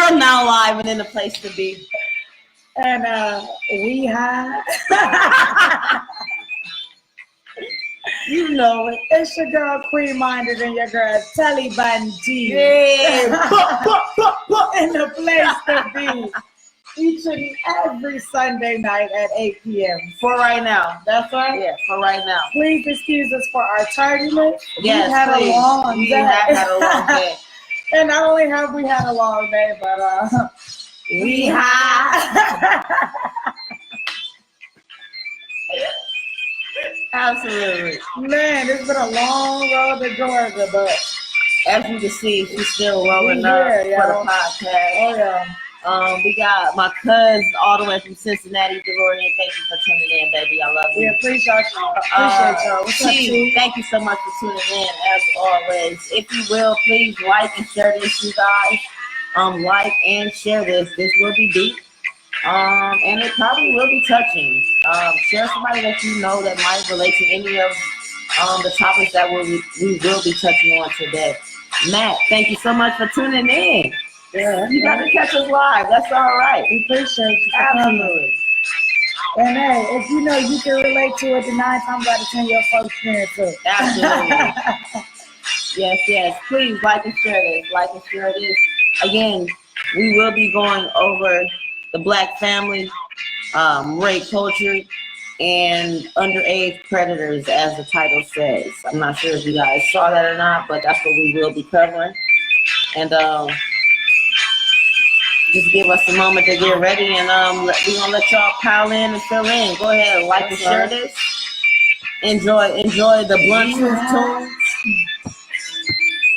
We're now live and in the place to be. And we high. You know it. It's your girl Queen Minded and your girl Taliban Teez. Yeah. In the place to be. Each and every Sunday night at 8 p.m. For right now. That's right? Yeah, for right now. Please excuse us for our tardiness. Yes, we had please. a long We day. have had a long day. And not only have we had a long day, but we high. Absolutely. Man, it's been a long road to Georgia, but as you can see, she's still rolling up for the podcast. Oh, yeah. We got my cousins all the way from Cincinnati, DeLorean. Thank you for tuning in, baby. I love you. We appreciate y'all. What's up, Teez, thank you so much for tuning in, as always. If you will, please like and share this, you guys. Like and share this. This will be deep. And it probably will be touching. Share somebody that you know that might relate to any of the topics that we will be touching on today. Matt, thank you so much for tuning in. Yeah, you got to catch us live. That's all right. We appreciate you. Absolutely. And hey, if you know you can relate to it, then 9 times out of 10 your folks can too. Absolutely. Yes. Please like and share this. Like and share this. Again, we will be going over the Black family, rape culture, and underage predators, as the title says. I'm not sure if you guys saw that or not, but that's what we will be covering. And just give us a moment to get ready, and we're gonna let y'all pile in and fill in. Go ahead, like and share this. Enjoy the blunt tunes,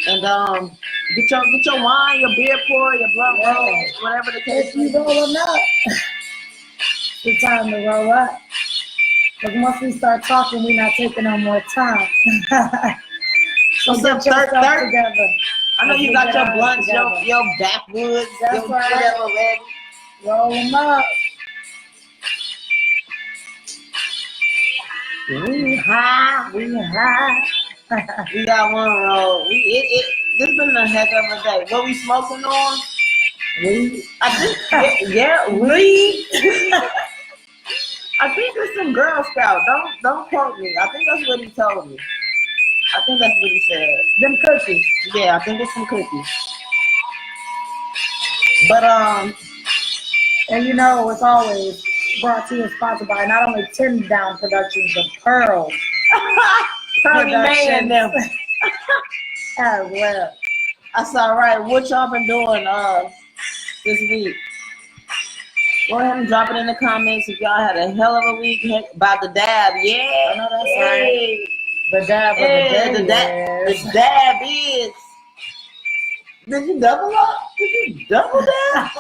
and get your wine, your beer pour, your blunt roll, whatever the case. If you rolling up, it's time to roll up. Because once we start talking, we're not taking no more time. So get yourself together. I know you got your blunts, your backwoods, that's your whatever ready. Roll them up. We high. We got one roll. This been a heck of a day. What we smoking on? Weed. I think weed. I think it's some Girl Scout. Don't quote me. I think that's what he told me. I think that's what he said. Them cookies. Yeah, I think it's some cookies. But and you know, it's always brought to you and sponsored by not only 10 Down Productions, but Pearl. Pearly man them. As well. That's all right. What y'all been doing this week? Go ahead and drop it in the comments if y'all had a hell of a week about the dab. Yeah. I know that's right. The dab of the day. The dab is. Did you double up? Did you double dab?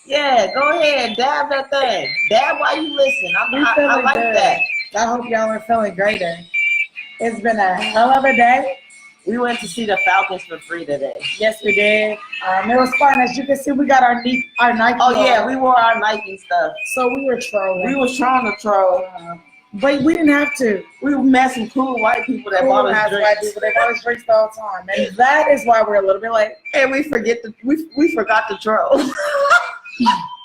Yeah, go ahead. Dab that thing. Dab while you listen. I like that. I hope y'all are feeling greater. It's been a hell of a day. We went to see the Falcons for free today. Yes, we did. It was fun. As you can see, we got our Nike. Oh, yeah, we wore our Nike stuff. So we were trolling. We was trying to troll. But we didn't have to. We met some cool white people that bought us drinks. White people, they bought us drinks the whole time. And that is why we're a little bit late. And we forgot to troll.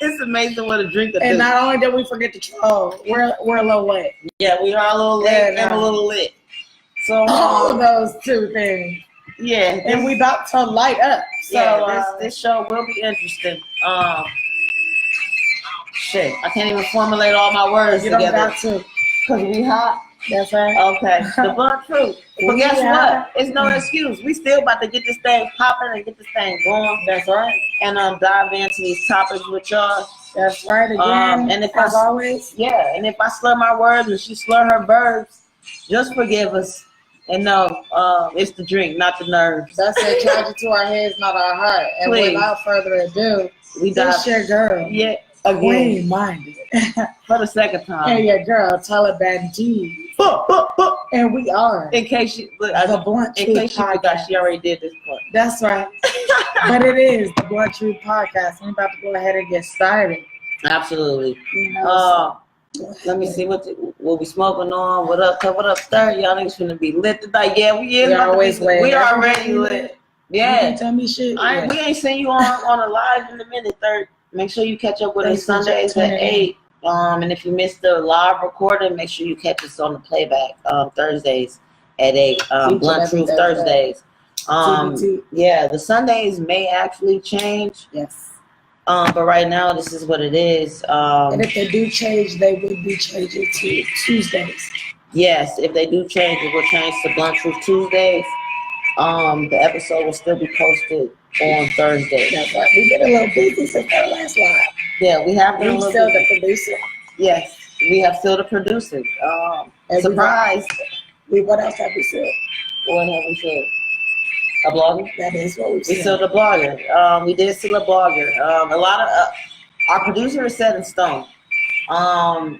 It's amazing what a drink And not only did we forget to troll, we're a little lit. Yeah, we are a little lit and a little lit. So all of those two things. Yeah. And we about to light up. So yeah, this show will be interesting. Shit, I can't even formulate all my words together. You don't got to. Because we hot. That's right. Okay. The blunt truth. But guess what? It's no excuse. We still about to get this thing popping and get this thing going. That's right. And dive into these topics with y'all. That's right. Again, and if as always. Yeah, and if I slur my words and she slur her verbs, just forgive us. And no, it's the drink, not the nerves. That's it. Charge it to our heads, not our heart. And without further ado, this your girl. Yeah. Queen Minded. For the second time. And your girl, Taliban Teez. And we are. In case you the Blunt Truth Podcast. Forgot, she already did this part. That's right. But it is the Blunt Truth Podcast. I'm about to go ahead and get started. Absolutely. You know, let me see what we smoking on. What up, sir? Y'all niggas finna be lit tonight. Yeah, we is. We always lit. We already lit. You Yeah. can't tell me shit. Yeah. We ain't seen you on a live in a minute, Third. Make sure you catch up with us Sundays at 8. And if you missed the live recording, make sure you catch us on the playback Thursdays at 8. Blunt Truth Thursdays. Yeah, the Sundays may actually change. Yes. But right now, this is what it is. And if they do change, they would be changing to Tuesdays. Yes, if they do change, it will change to Blunt Truth Tuesdays. The episode will still be posted on Thursday. That's right. We've been a little busy since our last live. Yeah, we have been a little still busy. the producer. Yes, we have still the producer. Surprise. What else have we still? What have we still? A blogger? That is what we still the blogger. We did still a blogger. A lot of our producer is set in stone. I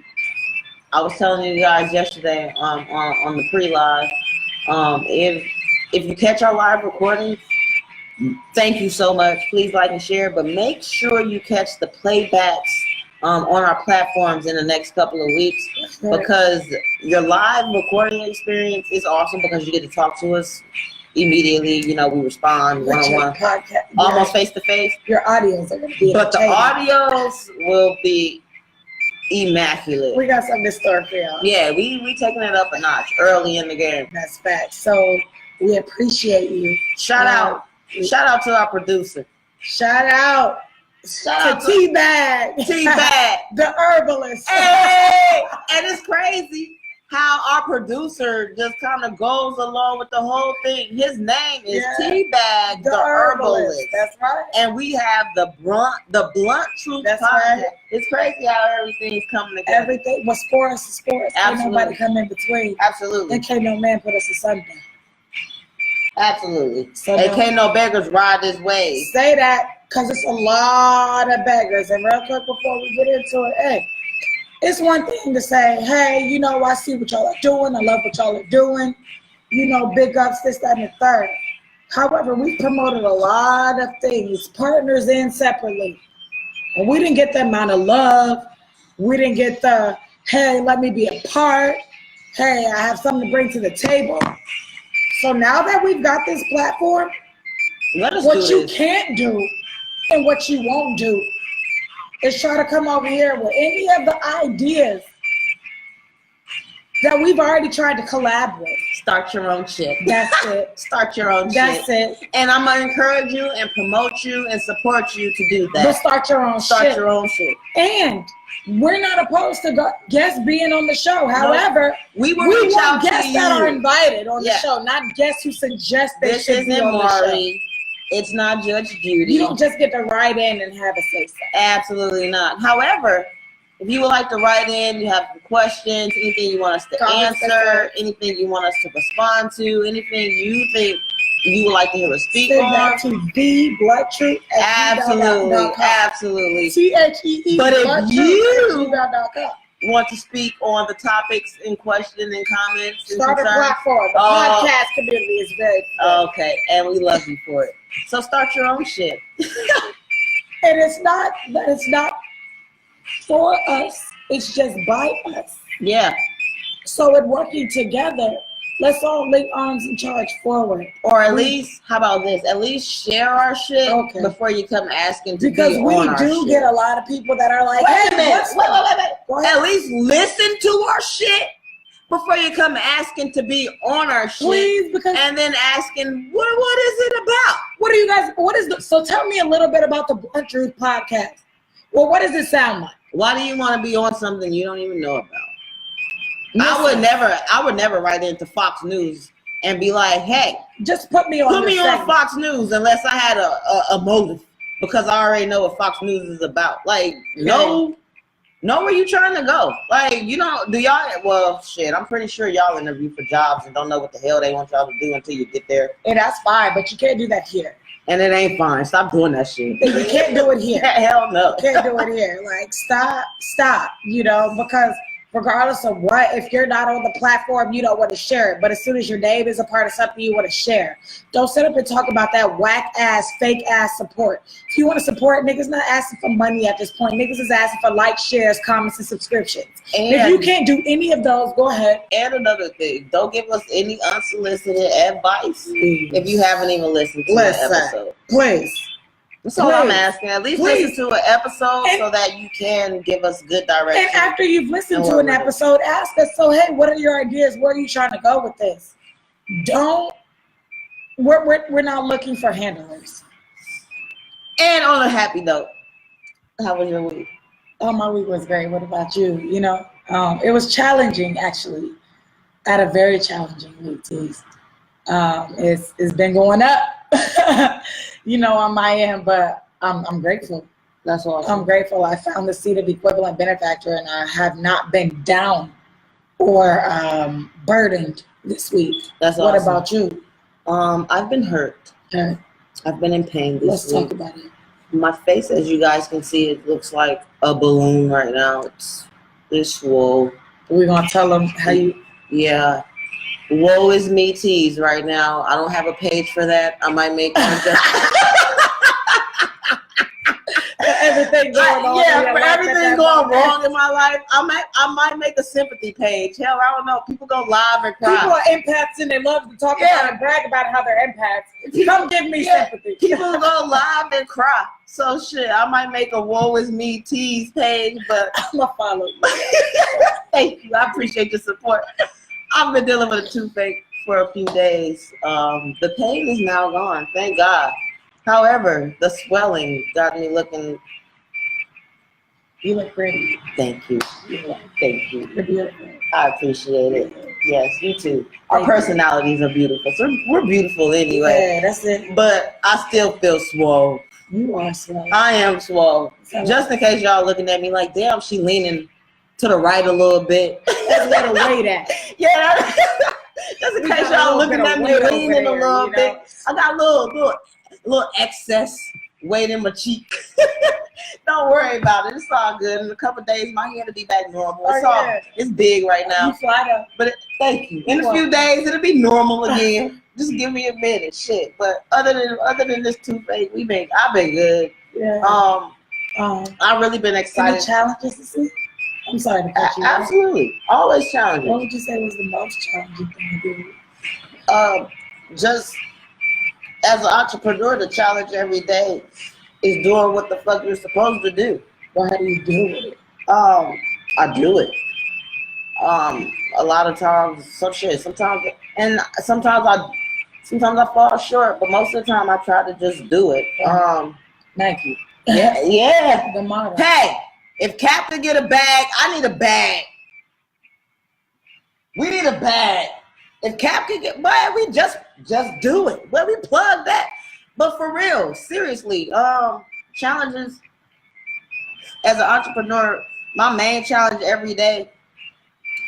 was telling you guys yesterday on the pre-live. If you catch our live recordings, thank you so much. Please like and share, but make sure you catch the playbacks on our platforms in the next couple of weeks, because your live recording experience is awesome because you get to talk to us immediately. You know, we respond one-on-one, almost face-to-face. Your audios are going to be but the audios will be immaculate. We got something to start for y'all. Yeah, we taking it up a notch early in the game. That's fact. So we appreciate you. Shout out to our producer. Shout out to Teebag. Teebag. The herbalist. Hey! And it's crazy how our producer just kind of goes along with the whole thing. His name is Teebag, the herbalist. That's right. And we have the Blunt Truth That's podcast. Right. It's crazy how everything's coming together. Everything was for us is for us. Absolutely. Ain't nobody come in between. Absolutely. And can't no man put us asunder. Absolutely. So can't no beggars ride this wave. Say that, because it's a lot of beggars. And real quick before we get into it, hey, it's one thing to say, hey, you know, I see what y'all are doing. I love what y'all are doing. You know, big ups, this, that, and the third. However, we promoted a lot of things, partners and separately. And we didn't get that amount of love. We didn't get the, hey, let me be a part. Hey, I have something to bring to the table. So now that we've got this platform, what you can't do and what you won't do is try to come over here with any of the ideas that we've already tried to collab with. Start your own shit. That's it. Start your own shit. That's it. And I'm going to encourage you and promote you and support you to do that. But start your own shit. Start your own shit. And we're not opposed to guests being on the show. However, we want guests that are invited on the show, not guests who suggest they should be on the show. It's not Judge Judy. You don't just get to write in and have a say so. Absolutely not. However, if you would like to write in, you have questions, anything you want us to answer, anything you want us to respond to, anything you think you would like to hear us speak on. Send that to the Blood Truth. Absolutely. THEE. But if you want to speak on the topics in question and comments, start a platform. The podcast community is very cool. Okay, and we love you for it. So start your own shit. And it's not for us. It's just by us. Yeah. So in working together, let's all link arms and charge forward. Or at least, how about this? At least share our shit before you come asking to be on our shit. Because we do get a lot of people that are like, wait a minute. At least listen to our shit before you come asking to be on our shit. Please, because and then asking, what is it about? So tell me a little bit about the Blunt Truth podcast. Well, what does it sound like? Why do you want to be on something you don't even know about? I would never write into Fox News and be like, hey, just put me on Fox News unless I had a motive, because I already know what Fox News is about. Like, know where you trying to go. Like, you know, I'm pretty sure y'all interview for jobs and don't know what the hell they want y'all to do until you get there. And that's fine, but you can't do that here. And it ain't fine. Stop doing that shit. You can't do it here. Hell no. You can't do it here. Like, stop, you know, because regardless of what, if you're not on the platform, you don't want to share it. But as soon as your name is a part of something, you want to share. Don't sit up and talk about that whack ass, fake ass support. If you want to support, niggas not asking for money at this point. Niggas is asking for likes, shares, comments, and subscriptions. And if you can't do any of those, go ahead. And another thing, don't give us any unsolicited advice if you haven't even listened to an episode. Please. That's all I'm asking. At least listen to an episode so that you can give us good direction. And after you've listened to an episode, ask us, so hey, what are your ideas? Where are you trying to go with this? We're not looking for handlers. And on a happy note, how was your week? Oh, my week was great. What about you? You know, it was challenging, actually. I had a very challenging week, Teez. It's been going up. You know, on my end, but I'm grateful. That's awesome. I'm grateful. I found the seat of equivalent benefactor, and I have not been down or burdened this week. That's what awesome. About you? I've been hurt. Okay. I've been in pain this week. Let's talk about it. My face, as you guys can see, it looks like a balloon right now. It's swole. We're gonna tell them how you. Yeah. Woe is me, Teez, right now. I don't have a page for that. I might make one everything going on. Yeah, for everything going wrong in my life, I might make a sympathy page. Hell, I don't know. People go live and cry. People are empaths and they love to talk about and brag about how they're empaths. Come give me sympathy. People go live and cry. So shit, I might make a woe is me Teez page, but I'm gonna follow you. Thank you. I appreciate your support. I've been dealing with a toothache for a few days. The pain is now gone, thank God. However, the swelling got me looking. You look pretty. Thank you. Thank you. You're beautiful. I appreciate it. Yes, you too. Our personalities are beautiful. So we're beautiful anyway. Yeah, that's it. But I still feel swole. You are swole. I am swole. Just in case y'all looking at me like, damn, she leaning to the right a little bit. That's where the weight at. Yeah. Just in case y'all looking at me leaning a little bit. I got a little excess weight in my cheek. Don't worry about it. It's all good. In a couple of days, my hair will be back normal. It's big right now. You fly up. But thank you. In a few days, it'll be normal again. Just give me a minute, shit. But other than this toothache, I've been good. Yeah. I've really been excited. Any challenges this week? I'm sorry to cut you. Absolutely, always challenging. What would you say was the most challenging thing to do? Just as an entrepreneur, the challenge every day is doing what the fuck you're supposed to do. Well, how do you do it? I do it. A lot of times, sometimes I fall short, but most of the time I try to just do it. Thank you. Yeah. The motto. Hey, if Captain get a bag, I need a bag. We need a bag. If Cap can get, boy, we just do it. Well, we plug that. But for real, seriously, challenges as an entrepreneur, my main challenge every day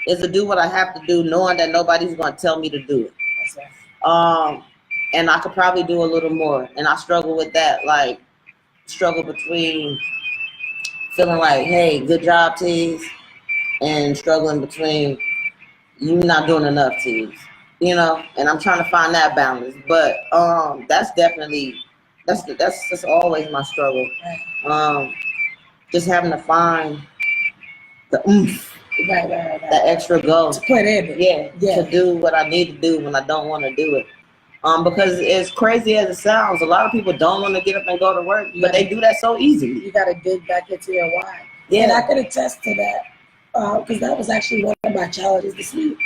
is to do what I have to do, knowing that nobody's going to tell me to do it. And I could probably do a little more. And I struggle with that, struggle between feeling like, hey, good job, Teez, and struggling between you not doing enough, Teez. And I'm trying to find that balance. But that's always my struggle. Just having to find the oomph, that extra go to put in it. To do what I need to do when I don't want to do it. Because as crazy as it sounds, a lot of people don't want to get up and go to work, but they do that so easily. You got to dig back into your why. Yeah. And I could attest to that because that was actually one of my challenges this week.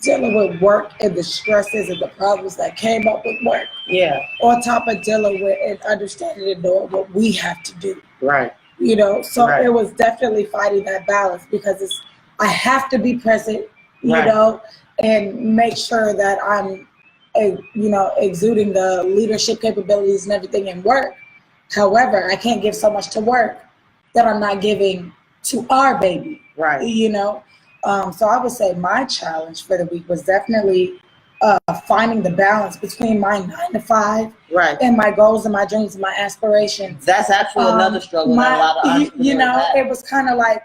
Dealing with work and the stresses and the problems that came up with work. Yeah. On top of dealing with and understanding and knowing what we have to do. Right. So it was definitely fighting that balance because I have to be present, and make sure that I'm exuding the leadership capabilities and everything in work. However, I can't give so much to work that I'm not giving to our baby. Right. So I would say my challenge for the week was definitely finding the balance between my 9 to 5 and my goals and my dreams and my aspirations. That's actually another struggle that a lot of entrepreneurs have. It was kind of like,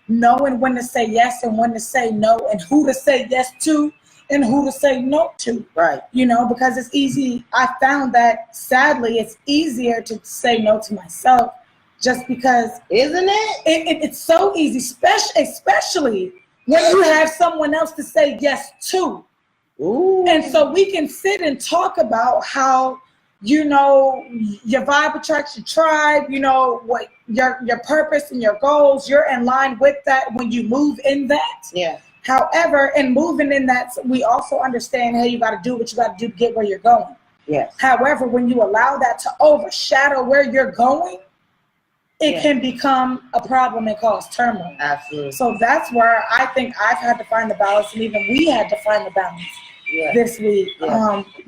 knowing when to say yes and when to say no, and who to say yes to and who to say no to. Right. You know, because it's easy. I found that sadly, it's easier to say no to myself, just because, isn't it? It's so easy, especially when you have someone else to say yes to. Ooh. And so we can sit and talk about how, you know, your vibe attracts your tribe, you know, what your purpose and your goals, you're in line with that when you move in that. Yeah. However, in moving in that, we also understand, hey, you got to do what you got to do to get where you're going. Yes. However, when you allow that to overshadow where you're going, it can become a problem and cause turmoil. Absolutely. So that's where I think I've had to find the balance, and even we had to find the balance this week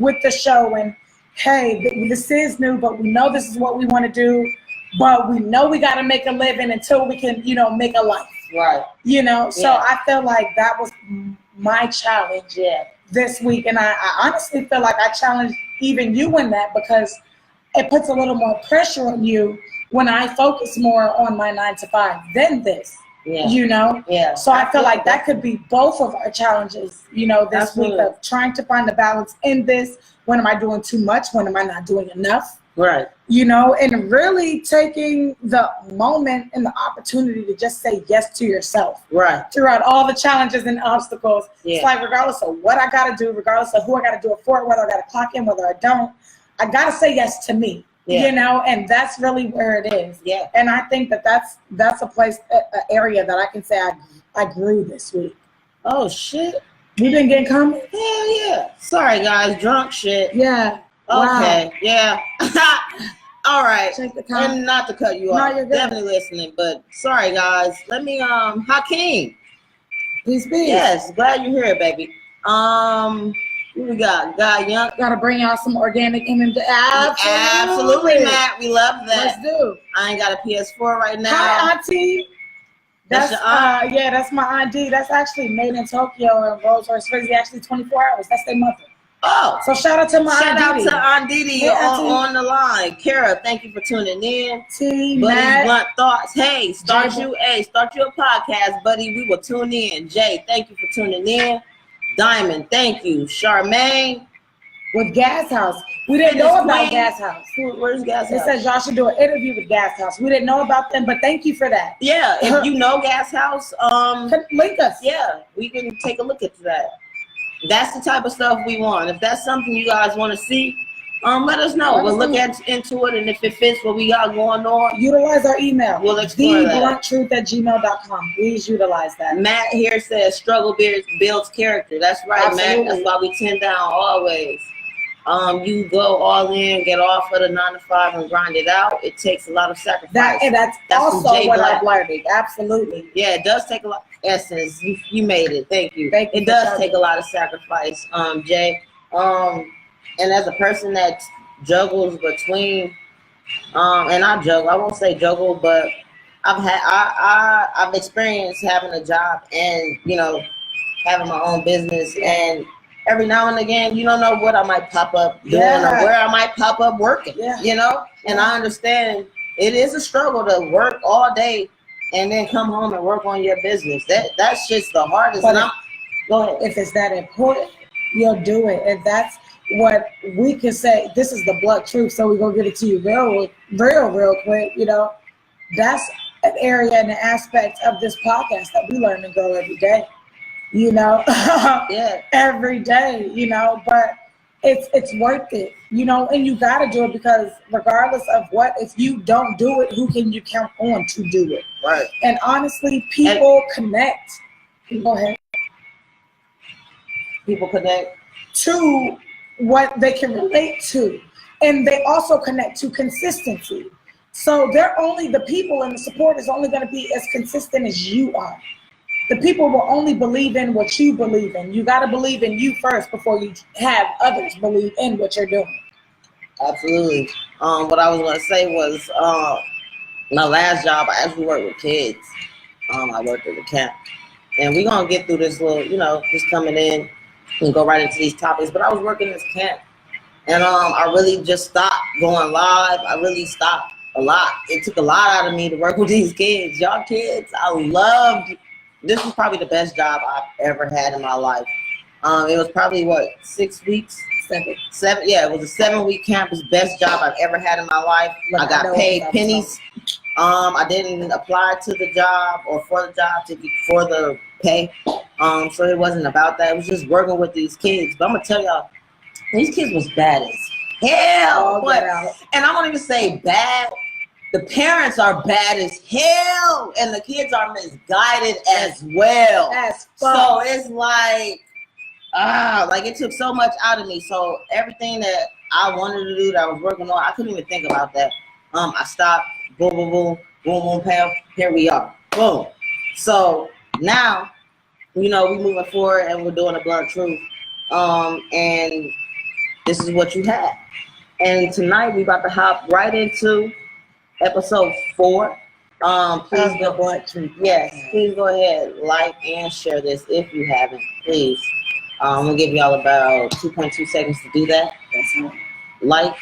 with the show. And hey, this is new, but we know this is what we want to do, but we know we got to make a living until we can, you know, make a life. Right. You know, so I feel like that was my challenge this week. And I honestly feel like I challenged even you in that, because it puts a little more pressure on you when I focus more on my 9 to 5 than this. Yeah. You know? Yeah. So I feel like that could be both of our challenges, you know, this week, of trying to find the balance in this. When am I doing too much? When am I not doing enough? Right. You know, and really taking the moment and the opportunity to just say yes to yourself. Right. Throughout all the challenges and obstacles. Yeah. It's like, regardless of what I got to do, regardless of who I got to do it for, whether I got to clock in, whether I don't, I got to say yes to me. Yeah. You know, and that's really where it is. Yeah. And I think that's a place, an area that I can say I grew this week. Oh, shit. You been getting comments? Hell yeah. Sorry, guys. Drunk shit. Yeah. Okay. Wow. Yeah. All right. Check the comments. And not to cut you off. You're definitely listening, but sorry, guys. Let me, Hakeem. Peace, peace. Yes. Glad you're here, baby. Who we got? Got Young. Gotta bring y'all some organic MMJ. Absolutely, Matt. We love that. Let's do. I ain't got a PS4 right now. Hi, Auntie. That's your aunt? Yeah, that's my auntie. That's actually made in Tokyo and Rolls Royce Frizzy. Actually, 24 hours. That's their mother. Oh. So shout out to my Shout out to Aunt Didi on the line. Kara, thank you for tuning in. T, Buddy's Matt. Blunt Thoughts. Hey, start you a podcast, buddy. We will tune in. Jay, thank you for tuning in. Diamond, thank you. Charmaine. With Gas House. We didn't know about Gas House. Where's Gas House? It says y'all should do an interview with Gas House. We didn't know about them, but thank you for that. Yeah, if you know Gas House, link us. Yeah, we can take a look at that. That's the type of stuff we want. If that's something you guys want to see, let us know. We'll look into it, and if it fits what we got going on, utilize our email. We'll explore that. TheBluntTruth@gmail.com. Please utilize that. Matt here says struggle builds character. That's right, Absolutely. Matt. That's why we 10 down always. You go all in, get off of the 9 to 5 and grind it out. It takes a lot of sacrifice. That's also what I've learned. Absolutely. Yeah, it does take a lot. Essence, you made it. Thank you. It does take a lot of sacrifice, Jay. And as a person that juggles between, and I juggle, I won't say juggle, but I've experienced having a job and, you know, having my own business, and every now and again, you don't know what I might pop up doing or where I might pop up working, you know? And I understand it is a struggle to work all day and then come home and work on your business. That's just the hardest. But go ahead. If it's that important, you'll do it. And that's what we can say. This is the blunt truth, so we're going to give it to you real quick. You know, that's an area and an aspect of this podcast that we learn and grow every day. You know, every day, you know, but it's worth it, you know, and you got to do it, because regardless of what, if you don't do it, who can you count on to do it? Right. And honestly, people connect. Go ahead. People connect to what they can relate to. And they also connect to consistency. So the people and the support is only going to be as consistent as you are. The people will only believe in what you believe in. You got to believe in you first before you have others believe in what you're doing. Absolutely. What I was going to say was my last job, I actually worked with kids. I worked at the camp. And we're going to get through this little, you know, just coming in and go right into these topics. But I was working this camp. And I really just stopped going live. I really stopped a lot. It took a lot out of me to work with these kids. Y'all kids, I loved. This was probably the best job I've ever had in my life. It was probably what, 6 weeks? Seven. Yeah, it was a 7-week campus. Best job I've ever had in my life. Look, I got paid pennies. I didn't apply to the job or for the job for the pay. So it wasn't about that. It was just working with these kids. But I'm gonna tell y'all, these kids was bad as hell. And I won't even say bad. The parents are bad as hell, and the kids are misguided as well. So it's like it took so much out of me. So everything that I wanted to do, that I was working on, I couldn't even think about that. I stopped. Boom, boom, boom, boom, boom, pow. Here we are. Boom. So now, we moving forward and we're doing a blunt truth. And this is what you have. And tonight we about to hop right into episode 4. Please go blunt truth. Yes, please go ahead, like and share this if you haven't. Please. I'm gonna give y'all about 2.2 seconds to do that. That's right. Like.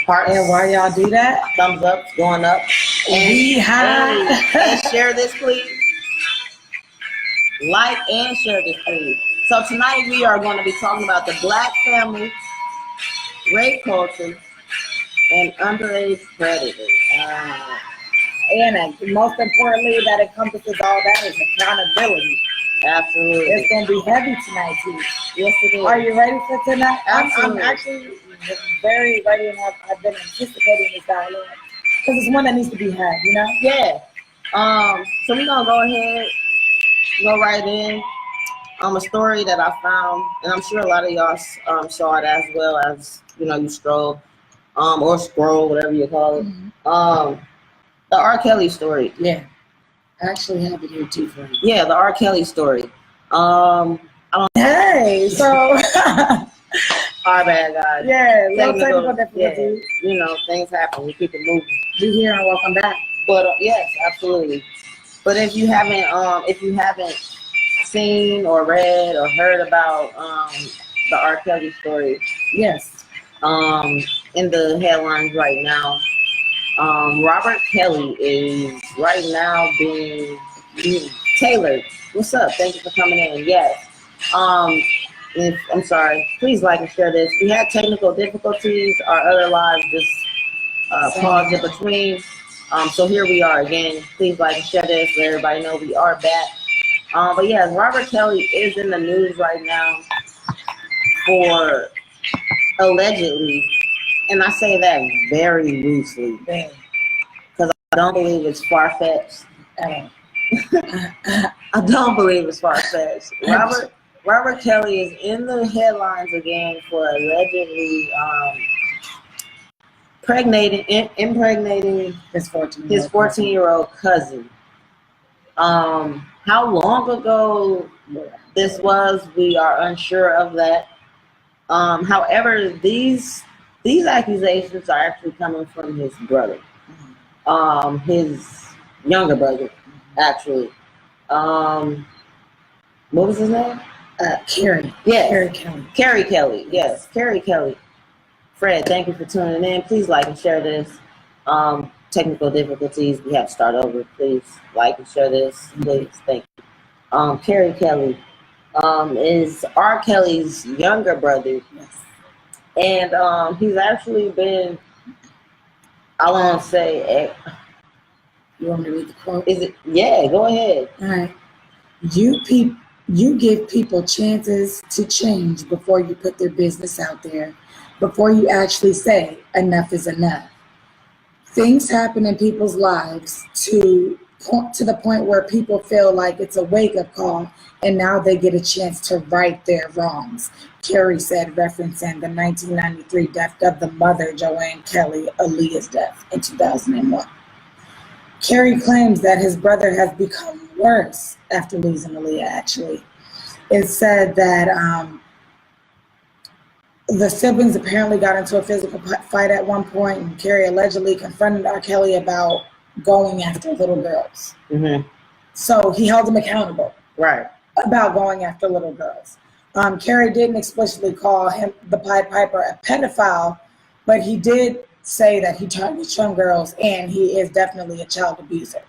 Hearts. And while y'all do that, thumbs up, going up, and share this, please. Like and share this, please. So tonight we are going to be talking about the Black family, rape culture, and underage predators. And most importantly, that encompasses all that is accountability. Absolutely. It's going to be heavy tonight, too. Yes, it is. Are you ready for tonight? Absolutely. I'm actually very ready, and I've been anticipating this dialogue because it's one that needs to be had, Yeah. So we're gonna go ahead, go right in. A story that I found, and I'm sure a lot of y'all saw it as well as you stroll, or scroll, whatever you call it. Mm-hmm. The R. Kelly story. Yeah. I actually have it here too for you. Yeah, the R. Kelly story. Hey, so. Our bad, guys. Yeah, technical difficulties. Yeah, things happen. We keep it moving. Be here and welcome back. But yes, absolutely. But if you haven't seen or read or heard about the R. Kelly story, yes. In the headlines right now, Robert Kelly is right now being Taylor. What's up? Thank you for coming in. Yes. I'm sorry. Please like and share this. We had technical difficulties. Our other lives just paused in between. So here we are again. Please like and share this. Let everybody know we are back. But yeah, Robert Kelly is in the news right now for allegedly, and I say that very loosely because I don't believe it's far-fetched. I don't believe it's far-fetched. Robert Kelly is in the headlines again for allegedly impregnating his 14-year-old cousin. How long ago this was, we are unsure of that. However, these accusations are actually coming from his brother, his younger brother, actually. What was his name? Carrie. Yes. Carrie Kelly. Carrie Kelly. Yes. Carrie Kelly. Fred, thank you for tuning in. Please like and share this. Technical difficulties. We have to start over. Please like and share this. Please. Thank you. Carrie Kelly is R. Kelly's younger brother. Yes. And he's actually been, I want to say, you want me to read the quote? Is it? Yeah, go ahead. All right. You give people chances to change before you put their business out there, before you actually say enough is enough. Things happen in people's lives to the point where people feel like it's a wake-up call, and now they get a chance to right their wrongs. Carrie said, referencing the 1993 death of the mother, Joanne Kelly, Aaliyah's death in 2001. Carrie claims that his brother has become worse after losing Aaliyah, actually. It said that the siblings apparently got into a physical fight at one point, and Carrie allegedly confronted R. Kelly about going after little girls. Mm-hmm. So he held him accountable. Right. About going after little girls. Carrie didn't explicitly call him, the Pied Piper, a pedophile, but he did say that he targets young girls, and he is definitely a child abuser.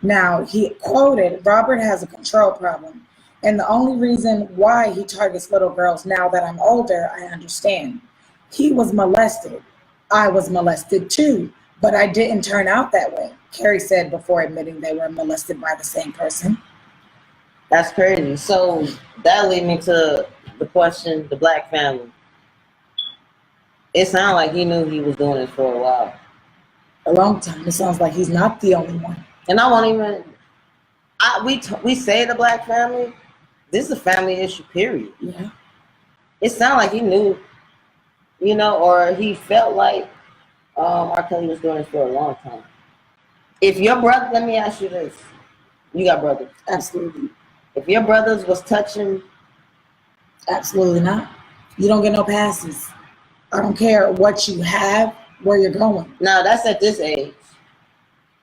Now, he quoted, Robert has a control problem, and the only reason why he targets little girls now that I'm older, I understand. He was molested. I was molested too, but I didn't turn out that way, Carrie said before admitting they were molested by the same person. That's crazy. So that leads me to the question, the black family. It sounded like he knew he was doing it for a while. A long time. It sounds like he's not the only one. And I won't even, we say the black family, this is a family issue, period. Yeah. It sounded like he knew, you know, or he felt like R. Kelly was doing it for a long time. If your brother, let me ask you this. You got brothers? Absolutely. If your brothers was touching... Absolutely not. You don't get no passes. I don't care what you have, where you're going. No, that's at this age.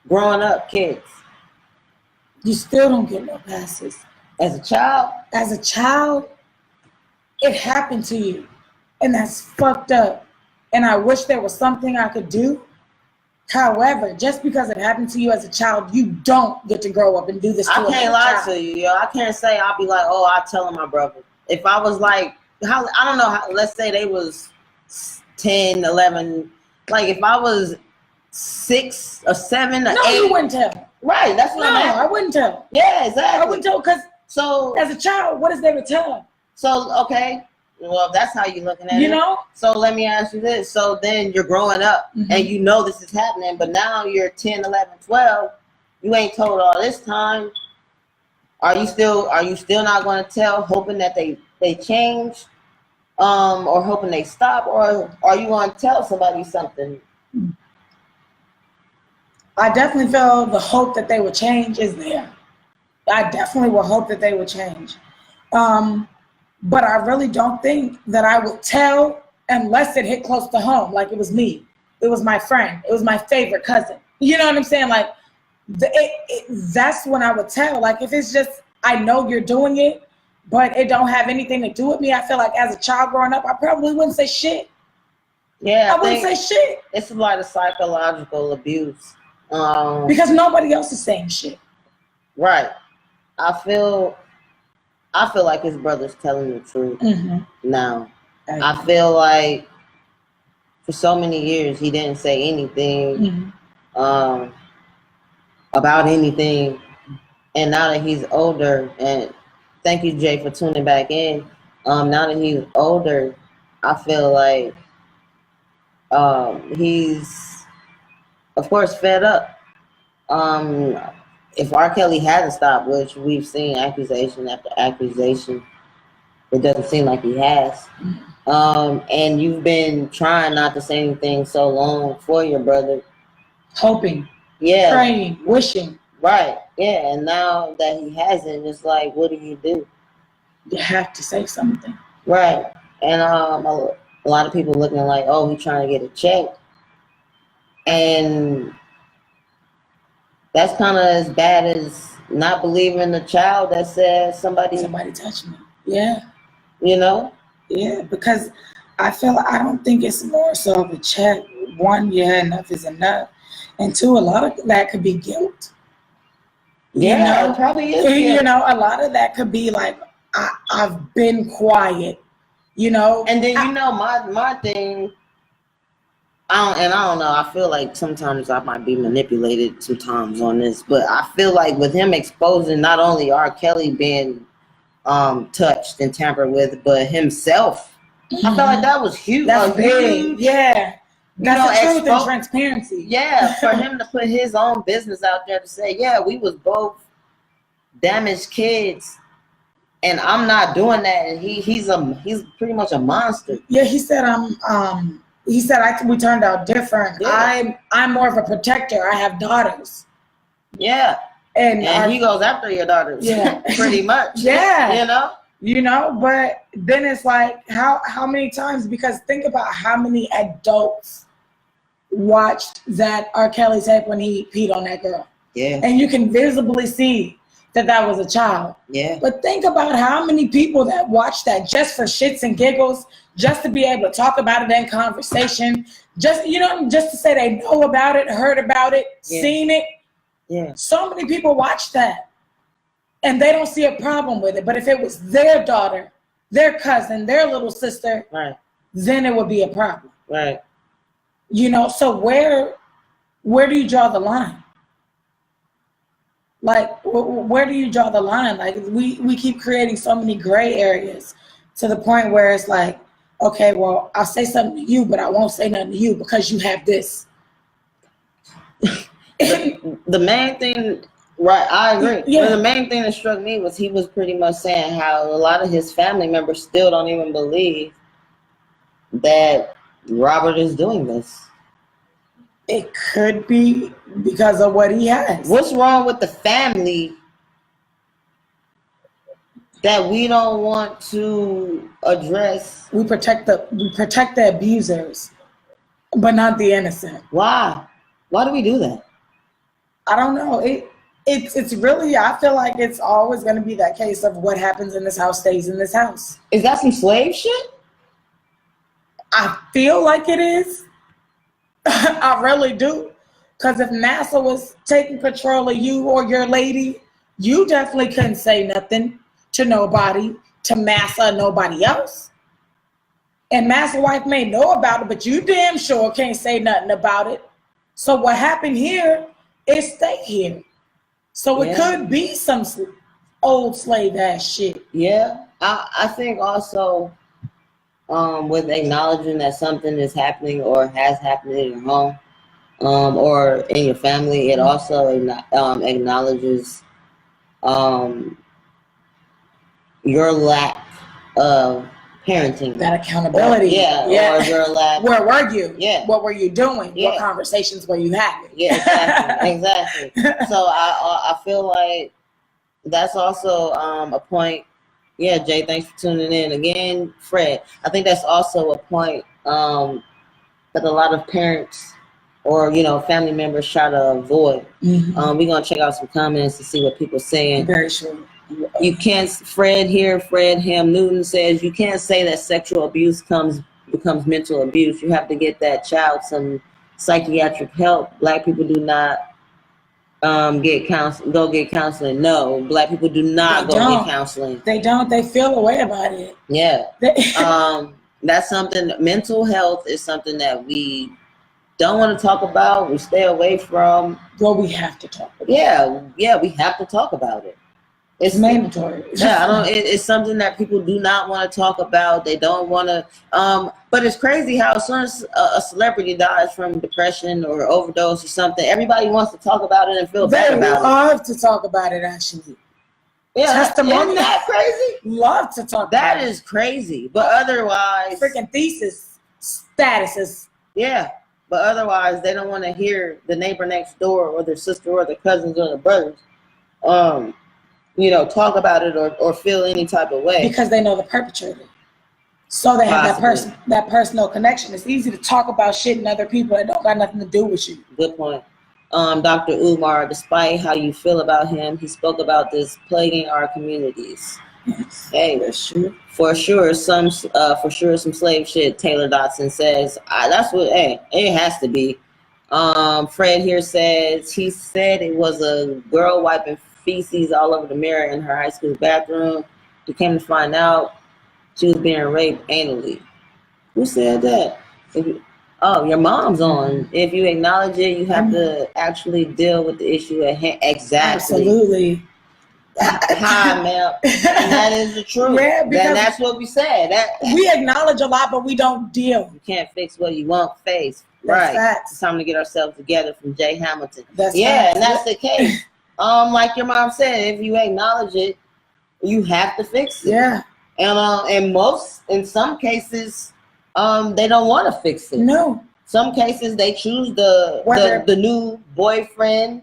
Growing up, kids. You still don't get no passes. As a child? As a child, it happened to you. And that's fucked up. And I wish there was something I could do. However, just because it happened to you as a child, you don't get to grow up and do this to I can't lie to you, yo. I can't say I'll be like, oh, I'll tell my brother. If I was like, I don't know, let's say they was 10, 11. Like if I was 6 or 7 or 8. No, you wouldn't tell. Right, that's what I'm I wouldn't tell. Yeah, exactly. I wouldn't tell because as a child, what is there to tell? So, okay. Well, that's how you're looking at it. You know? So let me ask you this. So then you're growing up and you know this is happening, but now you're 10, 11, 12. You ain't told all this time. Are you still not going to tell, hoping that they change, or hoping they stop, or are you going to tell somebody something? I definitely feel the hope that they would change is there. I definitely will hope that they would change. But I really don't think that I would tell unless it hit close to home, like it was me. It was my friend. It was my favorite cousin. You know what I'm saying? Like, that's when I would tell. Like, if it's just, I know you're doing it, but it don't have anything to do with me, I feel like as a child growing up, I probably wouldn't say shit. Yeah, I wouldn't say shit. It's a lot of psychological abuse. Because nobody else is saying shit. Right. I feel like his brother's telling the truth now. I feel like for so many years he didn't say anything about anything, and now that he's older, and thank you, Jay, for tuning back in. Now that he's older, I feel like he's, of course, fed up. If R. Kelly hadn't stopped, which we've seen accusation after accusation, it doesn't seem like he has. And you've been trying not to say anything so long for your brother. Hoping. Yeah. Praying. Wishing. Right. Yeah. And now that he hasn't, it's like, what do you do? You have to say something. Right. And a lot of people looking like, oh, he's trying to get a check. And that's kind of as bad as not believing in the child that says somebody touched me. Yeah. You know? Yeah, because I don't think it's more so of a check. One, yeah, enough is enough. And two, a lot of that could be guilt. Yeah, it probably is. You know, a lot of that could be like, I've been quiet, you know? And then, you know, my thing, I don't know, I feel like sometimes I might be manipulated sometimes on this, but I feel like with him exposing not only R. Kelly being touched and tampered with, but himself, I felt like that was huge. That's big. Yeah. That's the truth and transparency. Yeah, for him to put his own business out there to say, yeah, we was both damaged kids, and I'm not doing that, and he's pretty much a monster. Yeah, he said we turned out different. Yeah. I'm more of a protector. I have daughters. Yeah. And he goes after your daughters. Yeah. Pretty much. Yeah. You know, but then it's like how many times, because think about how many adults watched that R. Kelly tape when he peed on that girl. Yeah. And you can visibly see that was a child. Yeah. But think about how many people that watch that just for shits and giggles, just to be able to talk about it in conversation, just to say they know about it, heard about it, seen it. Yeah. So many people watch that and they don't see a problem with it. But if it was their daughter, their cousin, their little sister, right, then it would be a problem. Right. So where do you draw the line? Like, where do you draw the line? Like, we keep creating so many gray areas to the point where it's like, okay, well, I'll say something to you, but I won't say nothing to you because you have this. The main thing, right, I agree. Yeah. The main thing that struck me was he was pretty much saying how a lot of his family members still don't even believe that Robert is doing this. It could be because of what he has. What's wrong with the family that we don't want to address? We protect the abusers, but not the innocent. Why? Why do we do that? I don't know. It's really, I feel like it's always going to be that case of what happens in this house stays in this house. Is that some slave shit? I feel like it is. I really do. Because if NASA was taking control of you or your lady, you definitely couldn't say nothing to nobody, to Massa or nobody else. And Massa wife may know about it, but you damn sure can't say nothing about it. So what happened here is stay here. So it could be some old slave ass shit. Yeah. I think also with acknowledging that something is happening or has happened in your home or in your family, it also acknowledges your lack of parenting. That accountability. Or your lack. Where were you? Yeah. What were you doing? Yeah. What conversations were you having? Yeah, exactly. So I feel like that's also a point. Yeah, Jay, thanks for tuning in again. Fred, I think that's also a point that a lot of parents or family members try to avoid. We're gonna check out some comments to see what people are saying. Very sure. You can't. Fred Ham Newton says you can't say that sexual abuse becomes mental abuse. You have to get that child some psychiatric help. Black people do not go get counseling. No, Black people do not get counseling. They don't. They feel a way about it. Yeah. That's something. Mental health is something that we don't want to talk about. We stay away from. Well, we have to talk about it. Yeah, we have to talk about it. It's mandatory. Yeah, it's something that people do not want to talk about. They don't want to. But it's crazy how as soon as a celebrity dies from depression or overdose or something, everybody wants to talk about it and feel bad about it. They love to talk about it, actually. Yeah, testimony. Isn't that crazy? Love to talk. That is crazy. But otherwise, freaking thesis statuses. Yeah, but otherwise, they don't want to hear the neighbor next door or their sister or their cousins or their brothers. Talk about it or feel any type of way. Because they know the perpetrator. So they have that personal connection. It's easy to talk about shit and other people that don't got nothing to do with you. Good point. Dr. Umar, despite how you feel about him, he spoke about this plaguing our communities. Yes. Hey, that's true. For sure, some slave shit. Taylor Dotson says that's what. Hey, it has to be. Fred here says he said it was a girl wiping feces all over the mirror in her high school bathroom. He came to find out she was being raped anally. Who said that? Your mom's on. If you acknowledge it, you have to actually deal with the issue at hand. Exactly. Absolutely. Hi, ma'am. And that is the truth. Yeah, because that's what we said. We acknowledge a lot, but we don't deal. You can't fix what you won't face. Right. Facts. It's time to get ourselves together from Jay Hamilton. Facts. And that's the case. Like your mom said, if you acknowledge it, you have to fix it. Yeah. And in some cases, they don't want to fix it. No. Some cases they choose the new boyfriend,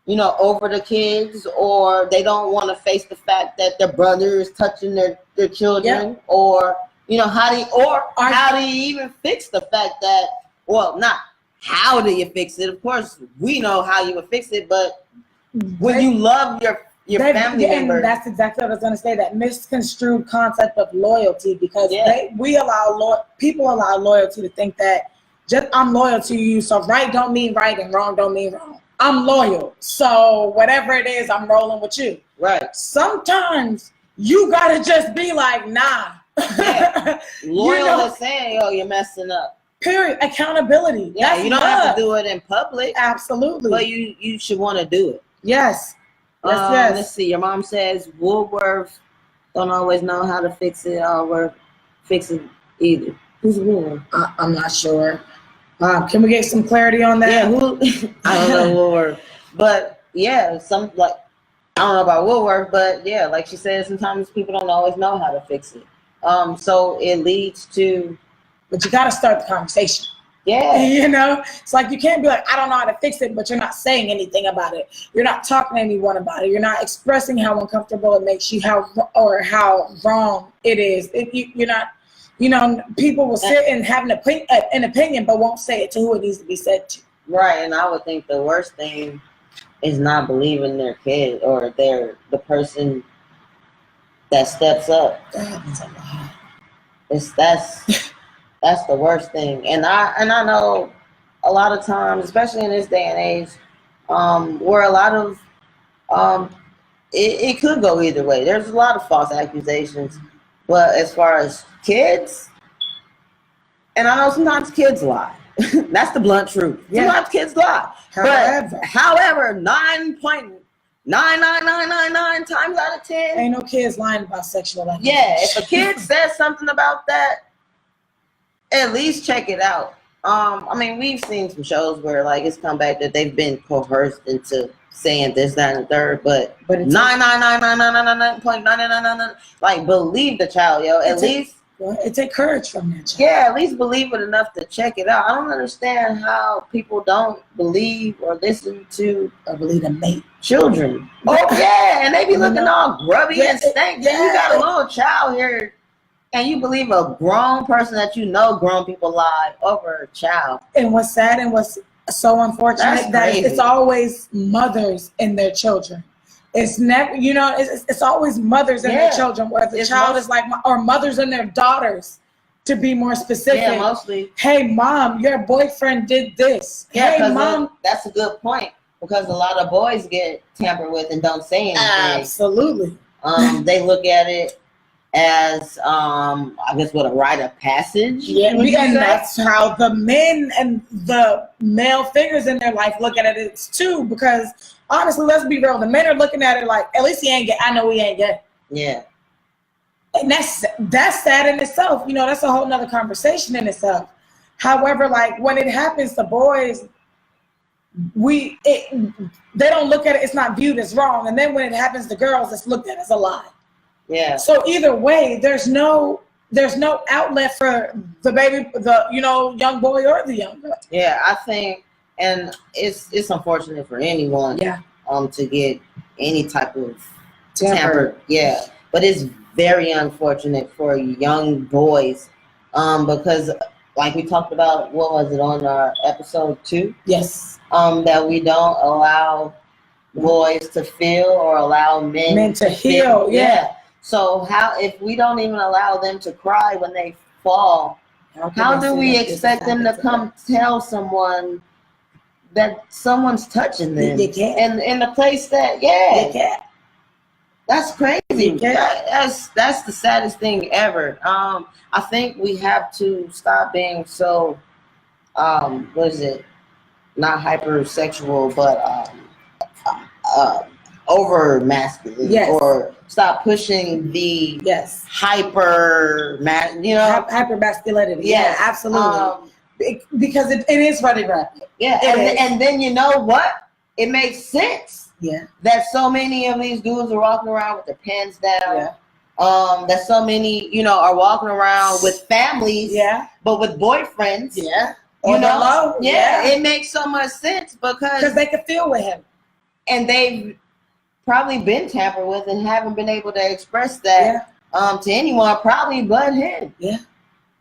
over the kids, or they don't want to face the fact that their brother is touching their children, or how do you even fix the fact that, well, not how do you fix it? Of course, we know how you would fix it, but when you love your family member. And that's exactly what I was going to say. That misconstrued concept of loyalty, because people allow loyalty to think that just I'm loyal to you, so right don't mean right and wrong don't mean wrong. I'm loyal, so whatever it is, I'm rolling with you. Right. Sometimes you gotta just be like, nah. Yeah. Loyal is saying, "Oh, you're messing up." Period. Accountability. Yeah, you don't have to do it in public. Absolutely. But you should want to do it. Yes. Yes. Let's see. Your mom says Woolworth don't always know how to fix it or fix it either. Who's Woolworth? I'm not sure. Can we get some clarity on that? Yeah, I don't know Woolworth, but yeah, I don't know about Woolworth, but yeah, like she said, sometimes people don't always know how to fix it. So it leads to. But you got to start the conversation. Yeah. You know, it's like you can't be like, I don't know how to fix it, but you're not saying anything about it. You're not talking to anyone about it. You're not expressing how uncomfortable it makes you, how wrong it is. You're not, you know, people will sit and have an opinion, but won't say it to who it needs to be said to. Right, and I would think the worst thing is not believing their kid or the person that steps up. That's the worst thing, and I know a lot of times, especially in this day and age, where a lot of it could go either way. There's a lot of false accusations, but as far as kids, and I know sometimes kids lie. That's the blunt truth. Yeah. Sometimes kids lie. However, 9.99999 times out of 10, ain't no kids lying about sexual activity. Yeah, if a kid says something about that, at least check it out. I mean, we've seen some shows where like it's come back that they've been coerced into saying this, that, and the third, but 9.99999, like believe the child, yo. At least it take courage from that child. Yeah, at least believe it enough to check it out. I don't understand how people don't believe or listen to or believe in mate children. Oh yeah, and they be looking all grubby and stank. Yeah, you got a little child here. And you believe a grown person that you know grown people lie over a child. And what's sad and what's so unfortunate that it's always mothers and their children. It's never, you know, it's always mothers and their children, where the child is like, or mothers and their daughters, to be more specific. Yeah, mostly. Hey, mom, your boyfriend did this. Yeah, hey, mom. That's a good point, because a lot of boys get tampered with and don't say anything. Absolutely. They look at it as I guess what, a rite of passage. Yeah, and that's how the men and the male figures in their life look at it too. Because honestly, let's be real, the men are looking at it like, at least he ain't gay. I know he ain't gay. Yeah, and that's sad in itself. You know, that's a whole nother conversation in itself. However, like when it happens to boys, they don't look at it. It's not viewed as wrong. And then when it happens to girls, it's looked at as a lie. Yeah. So either way, there's no outlet for the baby, young boy or the young girl. Yeah, I think, and it's unfortunate for anyone. Yeah. To get any type of tampered. Yeah, but it's very unfortunate for young boys, because like we talked about, what was it on our episode 2? Yes. That we don't allow boys to feel or allow men to heal. Yeah. So if we don't even allow them to cry when they fall, how do we expect them to come tell someone that someone's touching them? They can't. And in the place that, they can't. That's crazy. That's the saddest thing ever. I think we have to stop being so, what is it? Not hypersexual, but over masculine. Yes. Or stop pushing the hyper masculinity. Yes. Yeah, absolutely. Because it is running rapid. Yeah, and then you know what? It makes sense. Yeah. That so many of these dudes are walking around with their pants down. Yeah. That so many, are walking around with families. Yeah. But with boyfriends. Yeah. Yeah. It makes so much sense because they could feel with him. And they've probably been tampered with and haven't been able to express that to anyone, probably but him. Yeah.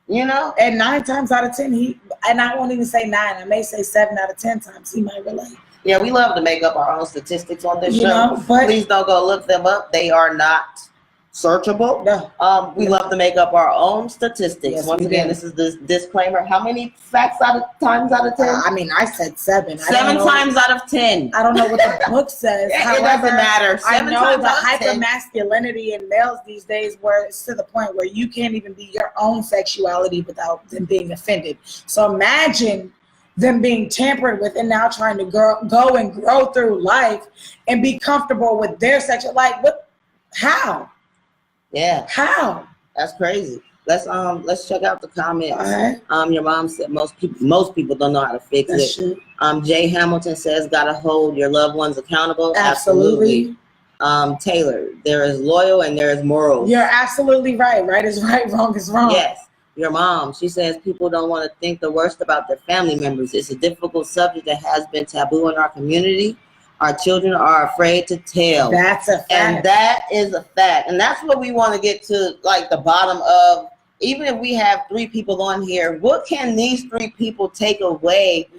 And 9 times out of 10, and I won't even say 9, I may say 7 out of 10 times he might relate. Yeah, we love to make up our own statistics on this You show. know, but please don't go look them up. They are not searchable. No. We love to make up our own statistics. Yes, Once we again, do. this is the disclaimer. How many facts times out of 10? I mean, I said 7. 7 times out of 10. I don't know what the book says. It However, doesn't matter. I 7 know times the out of 10. hypermasculinity in males these days, where it's to the point where you can't even be your own sexuality without them being offended. So imagine them being tampered with and now trying to go and grow through life and be comfortable with their sexual. Like, what? How? Yeah. How? That's crazy. Let's check out the comments. All right. Your mom said most people don't know how to fix That's it. true. Jay Hamilton says gotta hold your loved ones accountable. Absolutely. Taylor, there is loyal and there is moral. You're absolutely right. Right is right, wrong is wrong. Yes. Your mom, she says people don't want to think the worst about their family members. It's a difficult subject that has been taboo in our community. Our children are afraid to tell. That's a fact. And that is a fact. And that's what we want to get to, like the bottom of. Even if we have 3 people on here, what can these 3 people take away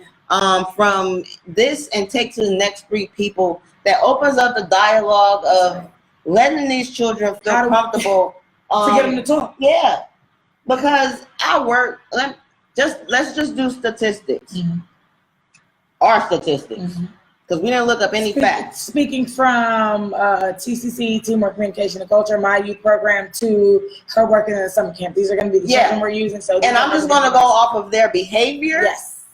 from this and take to the next 3 people that opens up the dialogue of letting these children feel comfortable to get them to talk? Yeah, because our work. Let's just do statistics. Mm-hmm. Our statistics. Mm-hmm. Because we didn't look up any facts. Speaking from TCC, Teamwork, Communication, and Culture, my youth program, to her working in the summer camp. These are going to be the children we're using. So, and I'm just going to go off of their behavior. Yes.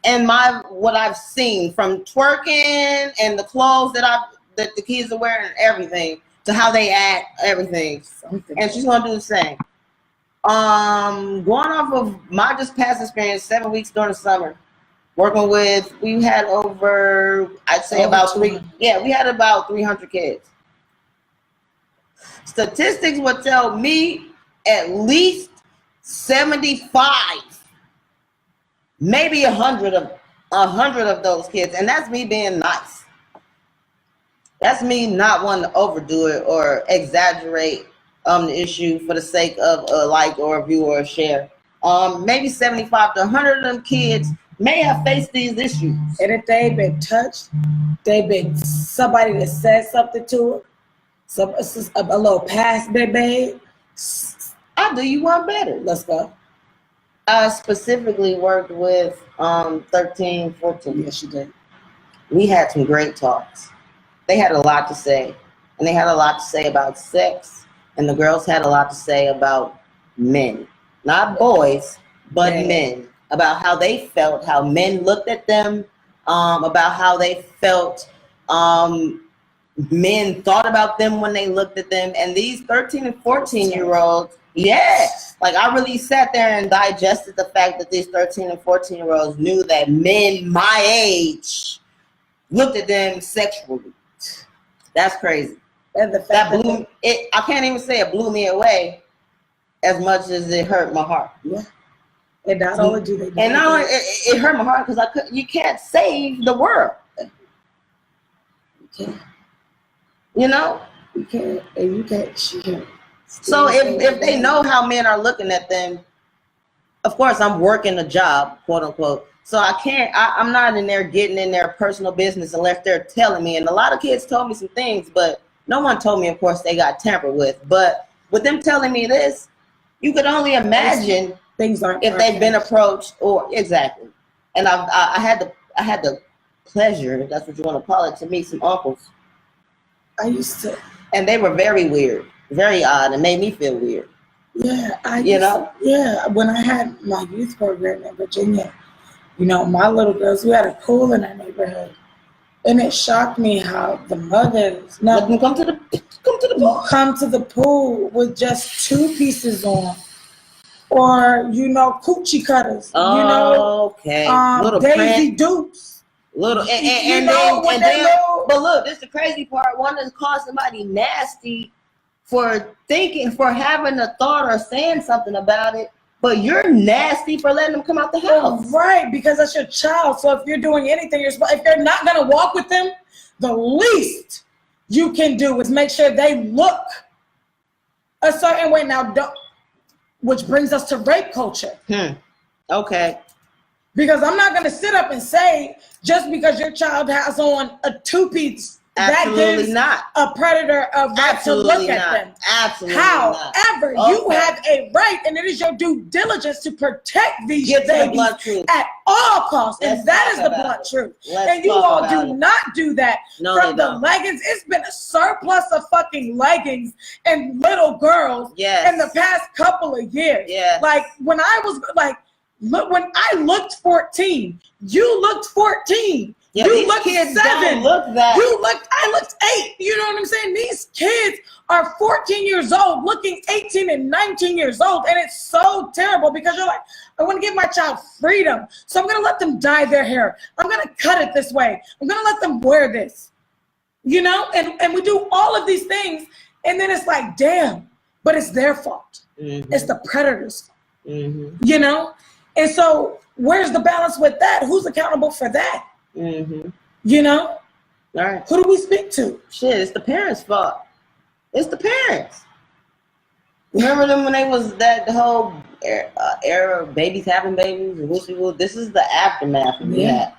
And what I've seen from twerking and the clothes that the kids are wearing and everything, to how they act, everything. And she's going to do the same. Going off of my just past experience, 7 weeks during the summer. Working with, we had over, I'd say about 300 kids. Statistics would tell me at least 75, maybe 100 of those kids, and that's me being nice. That's me not wanting to overdo it or exaggerate the issue for the sake of a like or a view or a share. Maybe 75 to 100 of them kids may have faced these issues. And if they've been touched, they've been somebody that said something to them, a little past baby. I'll do you one better. Let's go. I specifically worked with 13, 14. Yes, you did. We had some great talks. They had a lot to say. And they had a lot to say about sex. And the girls had a lot to say about men. Not boys, but men. About how they felt, how men looked at them, about how they felt men thought about them when they looked at them. And these 13 and 14-year-olds, like I really sat there and digested the fact that these 13 and 14-year-olds knew that men my age looked at them sexually. That's crazy. And the fact I can't even say it blew me away as much as it hurt my heart. Yeah. And not only do they, and not only it hurt my heart because you can't save the world. You can't. You know? You can't. And you can't. She can't. So if they know how men are looking at them, of course I'm working a job, quote unquote. So I'm not in there getting in their personal business unless they're telling me. And a lot of kids told me some things, but no one told me, of course, they got tampered with. But with them telling me this, you could only imagine things aren't if they've been approached or exactly. And I had the pleasure, if that's what you want to call it, to meet some uncles. I used to, and they were very weird, very odd, and made me feel weird. Yeah, Yeah, when I had my youth program in Virginia, my little girls, we had a pool in our neighborhood, and it shocked me how the mothers come to the pool with just 2 pieces on. Or, coochie cutters. Okay. Little Daisy Dukes. Little, but look, this is the crazy part. One is call somebody nasty for having a thought or saying something about it, but you're nasty for letting them come out the house. Right, because that's your child. So if you're doing anything, if you're not going to walk with them, the least you can do is make sure they look a certain way. Now, which brings us to rape culture. Okay. Because I'm not going to sit up and say just because your child has on a two-piece, that gives not a predator a right to look at them. Absolutely However, not. you have a right, and it is your due diligence to protect these Get to the babies blunt truth. at all costs. Let's and that is the talk blunt about truth. Let's And you talk all about do it. not do that. No, From they the don't. leggings, it's been a surplus of fucking leggings and little girls Yes. in the past couple of years. Yes. Like when I was like, look, when I looked 14, you looked 14. Yeah, you these looked kids 7. don't look that. I looked 8. You know what I'm saying? These kids are 14 years old, looking 18 and 19 years old. And it's so terrible because you're like, I want to give my child freedom. So I'm going to let them dye their hair. I'm going to cut it this way. I'm going to let them wear this. You know? And we do all of these things. And then it's like, damn, but it's their fault. Mm-hmm. It's the predator's fault. Mm-hmm. You know? And so where's the balance with that? Who's accountable for that? Mm-hmm. You know? All right. Who do we speak to? Shit, it's the parents' fault. It's the parents. Remember them when they was the whole era of babies having babies? This is the aftermath of that.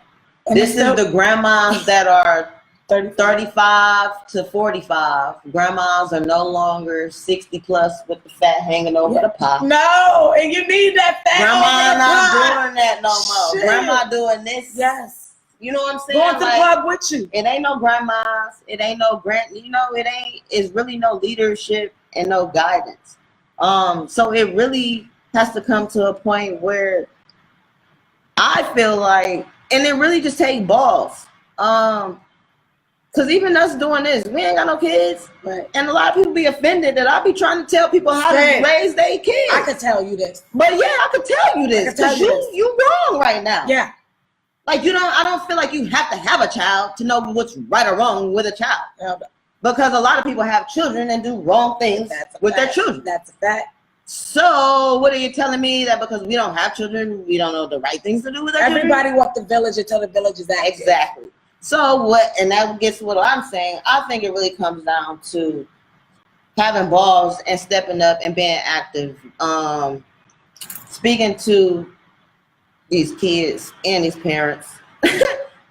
This is the grandmas that are 35 to 45. Grandmas are no longer 60 plus with the fat hanging over the pot. No, and you need that fat. Grandma not doing that no more. Shit. Grandma doing this. Yes. You know what I'm saying? Going to the club with you. It ain't no grandmas. It ain't no it's really no leadership and no guidance. So it really has to come to a point where I feel like, and it really just take balls. Cause even us doing this, we ain't got no kids. Right. And a lot of people be offended that I be trying to tell people how to raise their kids. I could tell you this. But yeah, I could tell you this. Cause you wrong right now. Yeah. Like I don't feel like you have to have a child to know what's right or wrong with a child. Yeah. Because a lot of people have children and do wrong things with their children. That's a fact. So what are you telling me, that because we don't have children, we don't know the right things to do with our children? Everybody want the village until the village is active. Exactly. So and that gets what I'm saying. I think it really comes down to having balls and stepping up and being active. Speaking to these kids and these parents.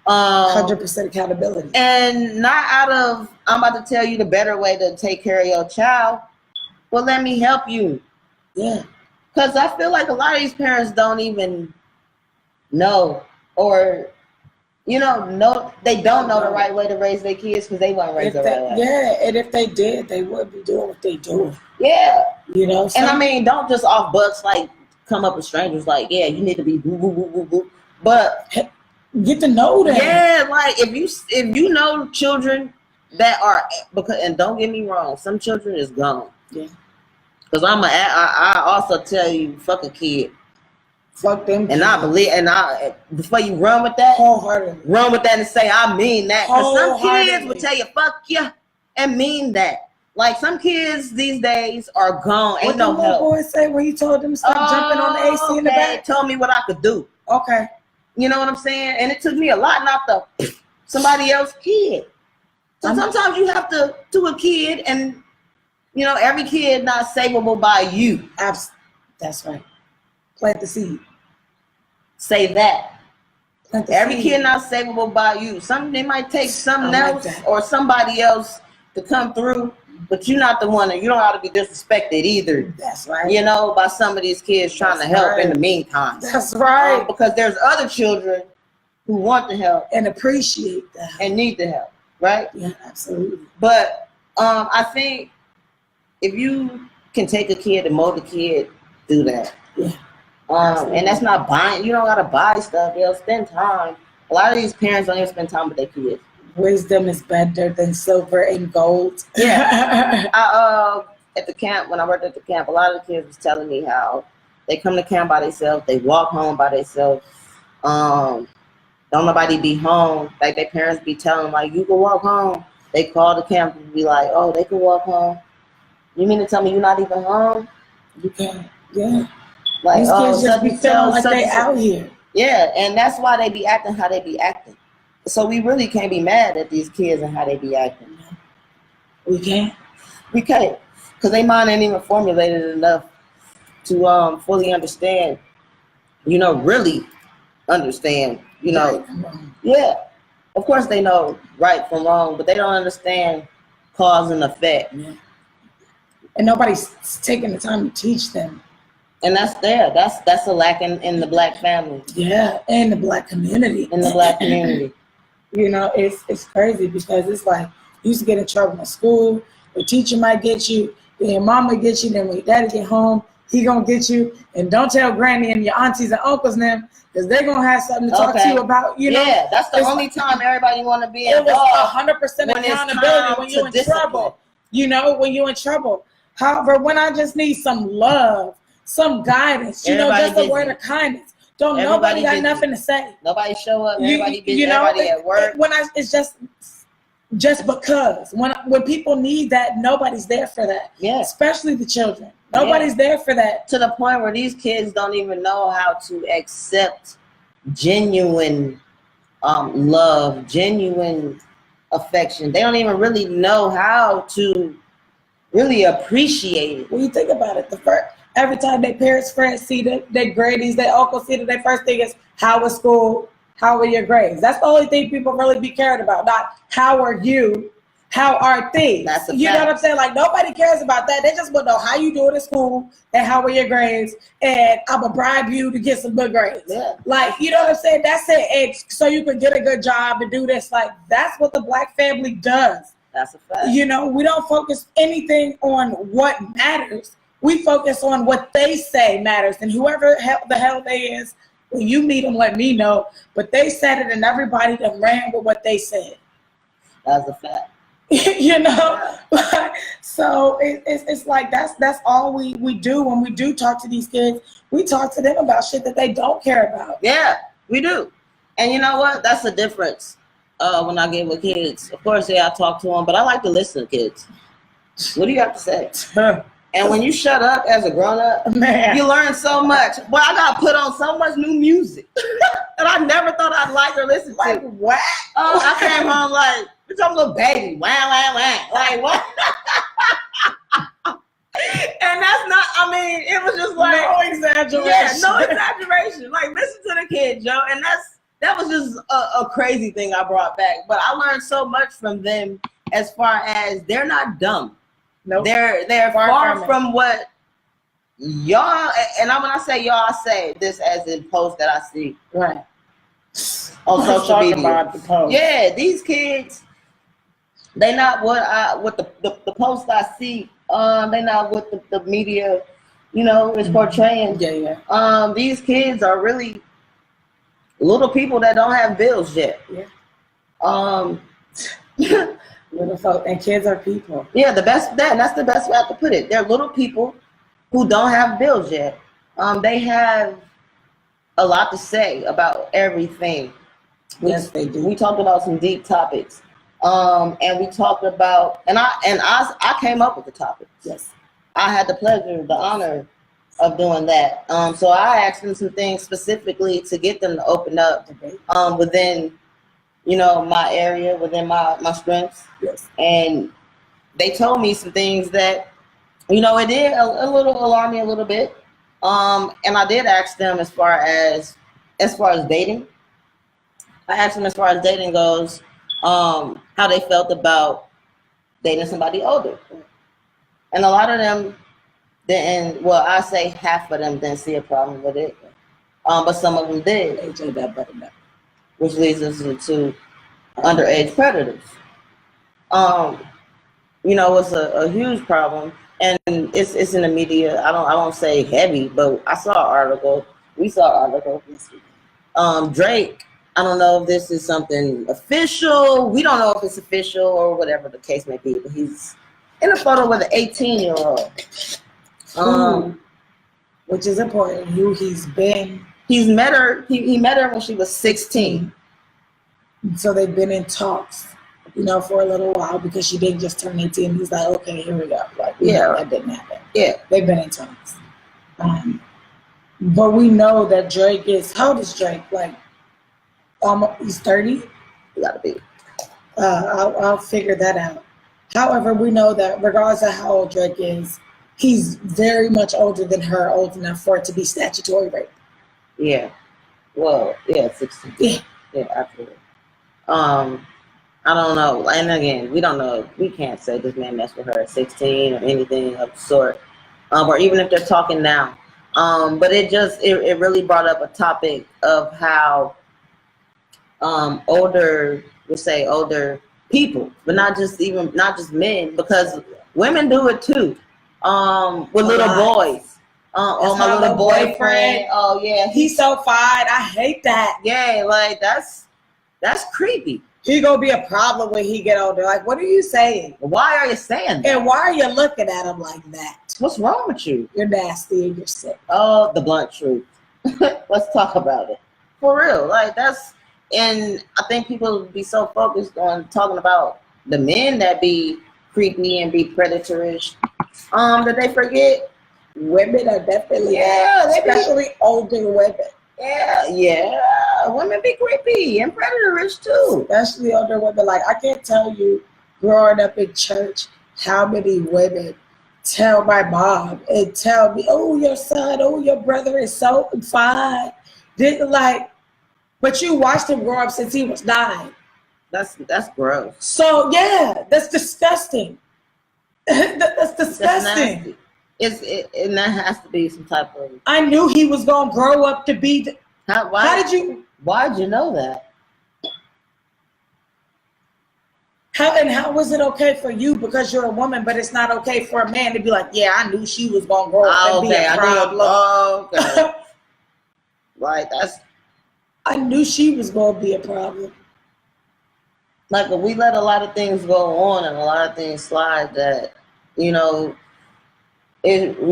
100% accountability. And not out of, I'm about to tell you the better way to take care of your child, but let me help you. Yeah. Because I feel like a lot of these parents don't even know, or they don't know the right way to raise their kids because they weren't raised the right way. Yeah, and if they did, they would be doing what they do. Yeah. You know? And I mean, don't just off bucks like come up with strangers like, yeah, you need to be boo boo boo boo boo. But get to know them. Yeah, like if you know children that are, and don't get me wrong, some children is gone. Yeah. Because I also tell you, fuck a kid. Fuck them. And I believe, before you run with that, wholeheartedly. Run with that and say, I mean that. Because some kids will tell you, fuck you, and mean that. Like some kids these days are gone. Ain't no help. What the little boy say when you told them to stop jumping on the AC in the back? Told me what I could do. Okay. You know what I'm saying? And it took me a lot not to somebody else's kid. So sometimes you have to a kid, and every kid not savable by you. That's right. Plant the seed. Say that. Every seed. kid not savable by you. They might take something else or somebody else to come through, but you're not the one, and you don't have to be disrespected either. That's right. By some of these kids trying to help in the meantime. That's right. Because there's other children who want to help and appreciate that and need the help. Right? Yeah, absolutely. But I think if you can take a kid and mold a kid, do that. Yeah. And that's not buying. You don't gotta buy stuff. They'll spend time. A lot of these parents don't even spend time with their kids. Wisdom is better than silver and gold. Yeah. At the camp, when I worked at the camp, a lot of the kids was telling me how they come to camp by themselves, they walk home by themselves. Don't nobody be home. Like their parents be telling them, like, you can walk home. They call the camp and be like, oh, they can walk home. You mean to tell me you're not even home? You can, yeah. Like, these kids just be feeling like they out here. Yeah, and that's why they be acting how they be acting. So we really can't be mad at these kids and how they be acting. We can't. We can't, because they mind ain't even formulated enough to fully understand, really understand, you know. Right. Yeah, of course they know right from wrong, but they don't understand cause and effect. Yeah. And nobody's taking the time to teach them. And that's a lack in the black family. Yeah, and the black community. In the black community. You know, it's crazy because it's like you used to get in trouble in school. The teacher might get you, then your mama get you, then when your daddy get home, he gonna get you. And don't tell granny and your aunties and uncles and them, because they're gonna have something to talk to you about. You know, yeah, that's the only time everybody want to be involved. It was 100% accountability when you're in trouble. You know, when you're in trouble. However, when I just need some love, some guidance, you know, just a word of kindness. Don't nobody got nothing to say. Nobody show up. Everybody busy. Everybody at work. It's just because when people need that, nobody's there for that. Yeah. Especially the children. Nobody's there for that. To the point where these kids don't even know how to accept genuine love, genuine affection. They don't even really know how to really appreciate it. When you think about it, every time their parents, friends see their grades, their uncles see that, their first thing is, how was school? How are your grades? That's the only thing people really be caring about. Not how are you? How are things? That's a you fact. know what I'm saying? Like, nobody cares about that. They just want to know how you doing at school and how are your grades, and I'm gonna bribe you to get some good grades. Yeah. Like, you know what I'm saying? That's it. And so you can get a good job and do this. Like, that's what the black family does. That's a fact. You know, we don't focus anything on what matters. We focus on what they say matters, and whoever the hell they is, when you meet them, let me know. But they said it, and everybody that ran with what they said. That's a fact. You know, so it's like that's all we do when we do talk to these kids. We talk to them about shit that they don't care about. Yeah, we do. And you know what? That's the difference. When I get with kids, of course, yeah, I talk to them, but I like to listen to kids. What do you have to say? And when you shut up as a grown-up, man, you learn so much. Well, I got put on so much new music that I never thought I'd like or listen to. Like, what? I came home like, bitch, I'm a little baby. Wow, wow, wow. Like, what? And that's not, I mean, it was just like. No exaggeration. Yeah, no exaggeration. Like, listen to the kids, Joe. And that was just a crazy thing I brought back. But I learned so much from them as far as they're not dumb. Nope. They're far from what y'all, and when I say y'all, I say this as in posts that I see. Right. On social media. About the post. Yeah, these kids, they not what the posts I see, they not what the media, you know, is portraying. Yeah, yeah. These kids are really little people that don't have bills yet. Yeah. Little folk, and kids are people. Yeah, that's the best way to put it. They're little people who don't have bills yet. They have a lot to say about everything. Yes, they do. We talked about some deep topics, and we talked about, and I came up with the topics. Yes, I had the pleasure, the honor of doing that. So I asked them some things specifically to get them to open up within, you know, my area, within my strengths. Yes. And they told me some things that, you know, it did a little alarm me a little bit. And I did ask them as far as dating. I asked them as far as dating goes, how they felt about dating somebody older. And a lot of them didn't, well, I say half of them didn't see a problem with it. But some of them did. Which leads us into underage predators. You know, it's a huge problem, and it's in the media. I don't say heavy, but I saw an article. We saw an article. Drake, I don't know if this is something official. We don't know if it's official or whatever the case may be, but he's in a photo with an 18-year-old. Which is important. Who he's been. He's met her. He met her when she was 16. So they've been in talks, you know, for a little while because she didn't just turn 18. He's like, okay, here we go. Like, yeah, that didn't happen. Yeah, they've been in talks. But we know that Drake is. How old is Drake? Like, he's 30. He gotta be. I'll figure that out. However, we know that regardless of how old Drake is, he's very much older than her, old enough for it to be statutory rape. Yeah. Well, yeah, 16. Yeah. Yeah, absolutely. I don't know. And again, we don't know. We can't say this man messed with her at 16 or anything of the sort. Or even if they're talking now. But it really brought up a topic of how older people, but not just men, because women do it too. With little boys. Oh, my little boyfriend. Oh yeah, he's so fine. I hate that. Yeah, like that's creepy. He gonna be a problem when he get older. Like, what are you saying? Why are you saying that? And why are you looking at him like that? What's wrong with you? You're nasty and you're sick. Oh, the blunt truth. Let's talk about it. For real. Like and I think people be so focused on talking about the men that be creepy and be predatorish, that they forget women are definitely especially older women. Yeah, women be creepy and predatorish too. Especially older women. Like, I can't tell you, growing up in church, how many women tell my mom and tell me, oh, your son, oh, your brother is so fine. But you watched him grow up since he was 9. That's gross. So yeah, that's disgusting. That's disgusting. And that has to be some type of. I knew he was gonna grow up to be. Why'd you know that? How was it okay for you because you're a woman, but it's not okay for a man to be like, yeah, I knew she was gonna grow up and be a problem. Okay. Right, I knew she was gonna be a problem. Like, we let a lot of things go on and a lot of things slide that, we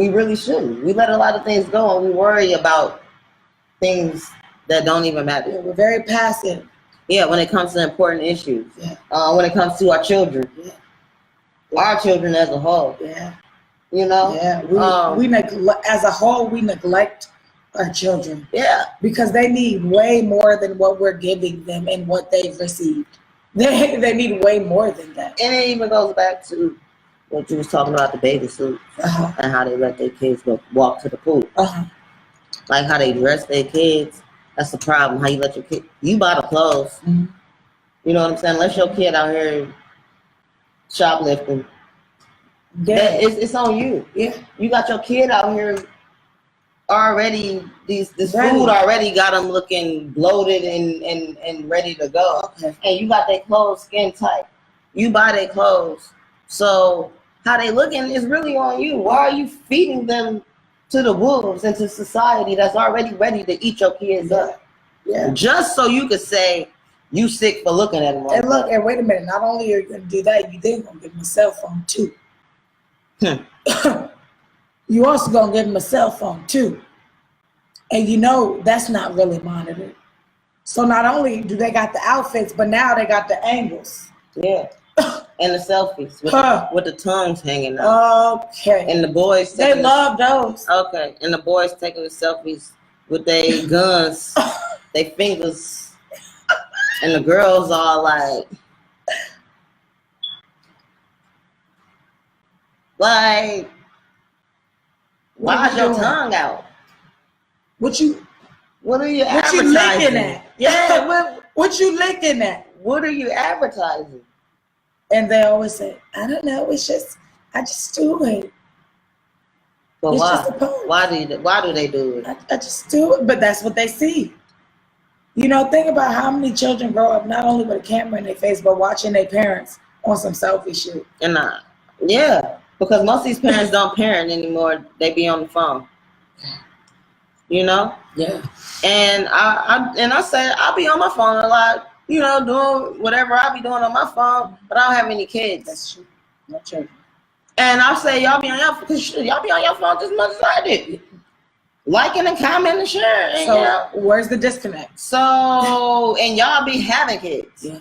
really shouldn't. We let a lot of things go and we worry about things that don't even matter. Yeah, we're very passive. Yeah, when it comes to important issues. Yeah. When it comes to our children. Yeah. Our children as a whole. Yeah. Yeah, we as a whole, we neglect our children. Yeah. Because they need way more than what we're giving them and what they've received. They need way more than that. And it even goes back to what you was talking about, the baby suits, and how they let their kids go walk to the pool. Like how they dress their kids. That's the problem. How you let your kid, you buy the clothes. Mm-hmm. You know what I'm saying? Unless your kid out here shoplifting. Yeah. It's on you. Yeah. You got your kid out here already, this food already got them looking bloated and ready to go. Okay. And you got their clothes skin tight. You buy their clothes. So how they looking is really on you. Why are you feeding them to the wolves and to society that's already ready to eat your kids up? Yeah. Just so you could say you sick for looking at them. And look, and wait a minute. Not only are you going to do that, you then going to give them a cell phone too. You also going to give them a cell phone too. And that's not really monitored. So not only do they got the outfits, but now they got the angles. Yeah. And the selfies with the tongues hanging out. Okay. And the boys they love those. Okay. And the boys taking the selfies with their guns, their fingers. And the girls are like why is your tongue out? What you advertising? Licking at? Yeah, what you licking at? What are you advertising? And they always say, I don't know, I just do it. But it's why? Just a poem. Why do they do it? I just do it, but that's what they see. Think about how many children grow up not only with a camera in their face, but watching their parents on some selfie shit. And because most of these parents don't parent anymore. They be on the phone. Yeah. And I say I be on my phone a lot, doing whatever I be doing on my phone, but I don't have any kids. That's true. No children. And I say y'all be on your phone just as much as I did. Liking and commenting and sharing. So where's the disconnect? So and y'all be having kids. Yeah.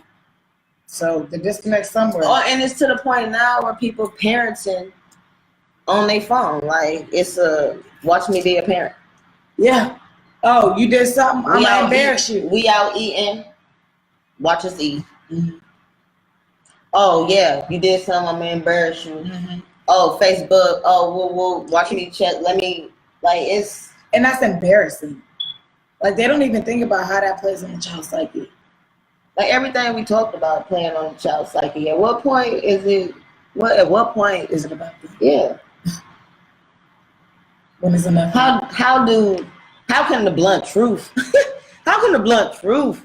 So the disconnect somewhere. Oh, and it's to the point now where people parenting on their phone. Like it's watch me be a parent. Yeah. Oh, you did something? I'm gonna embarrass you. We out eating. Watch us eat. Mm-hmm. Oh yeah, you did something. I'm gonna embarrass you. Mm-hmm. Oh, Facebook. Oh, we'll watch me check. Let me it's. And that's embarrassing. Like, they don't even think about how that plays on the child's psyche. Like everything we talked about playing on the child's psyche. At what point is it? At what point Is it about them? Yeah. When is enough? How can the blunt truth? How can the blunt truth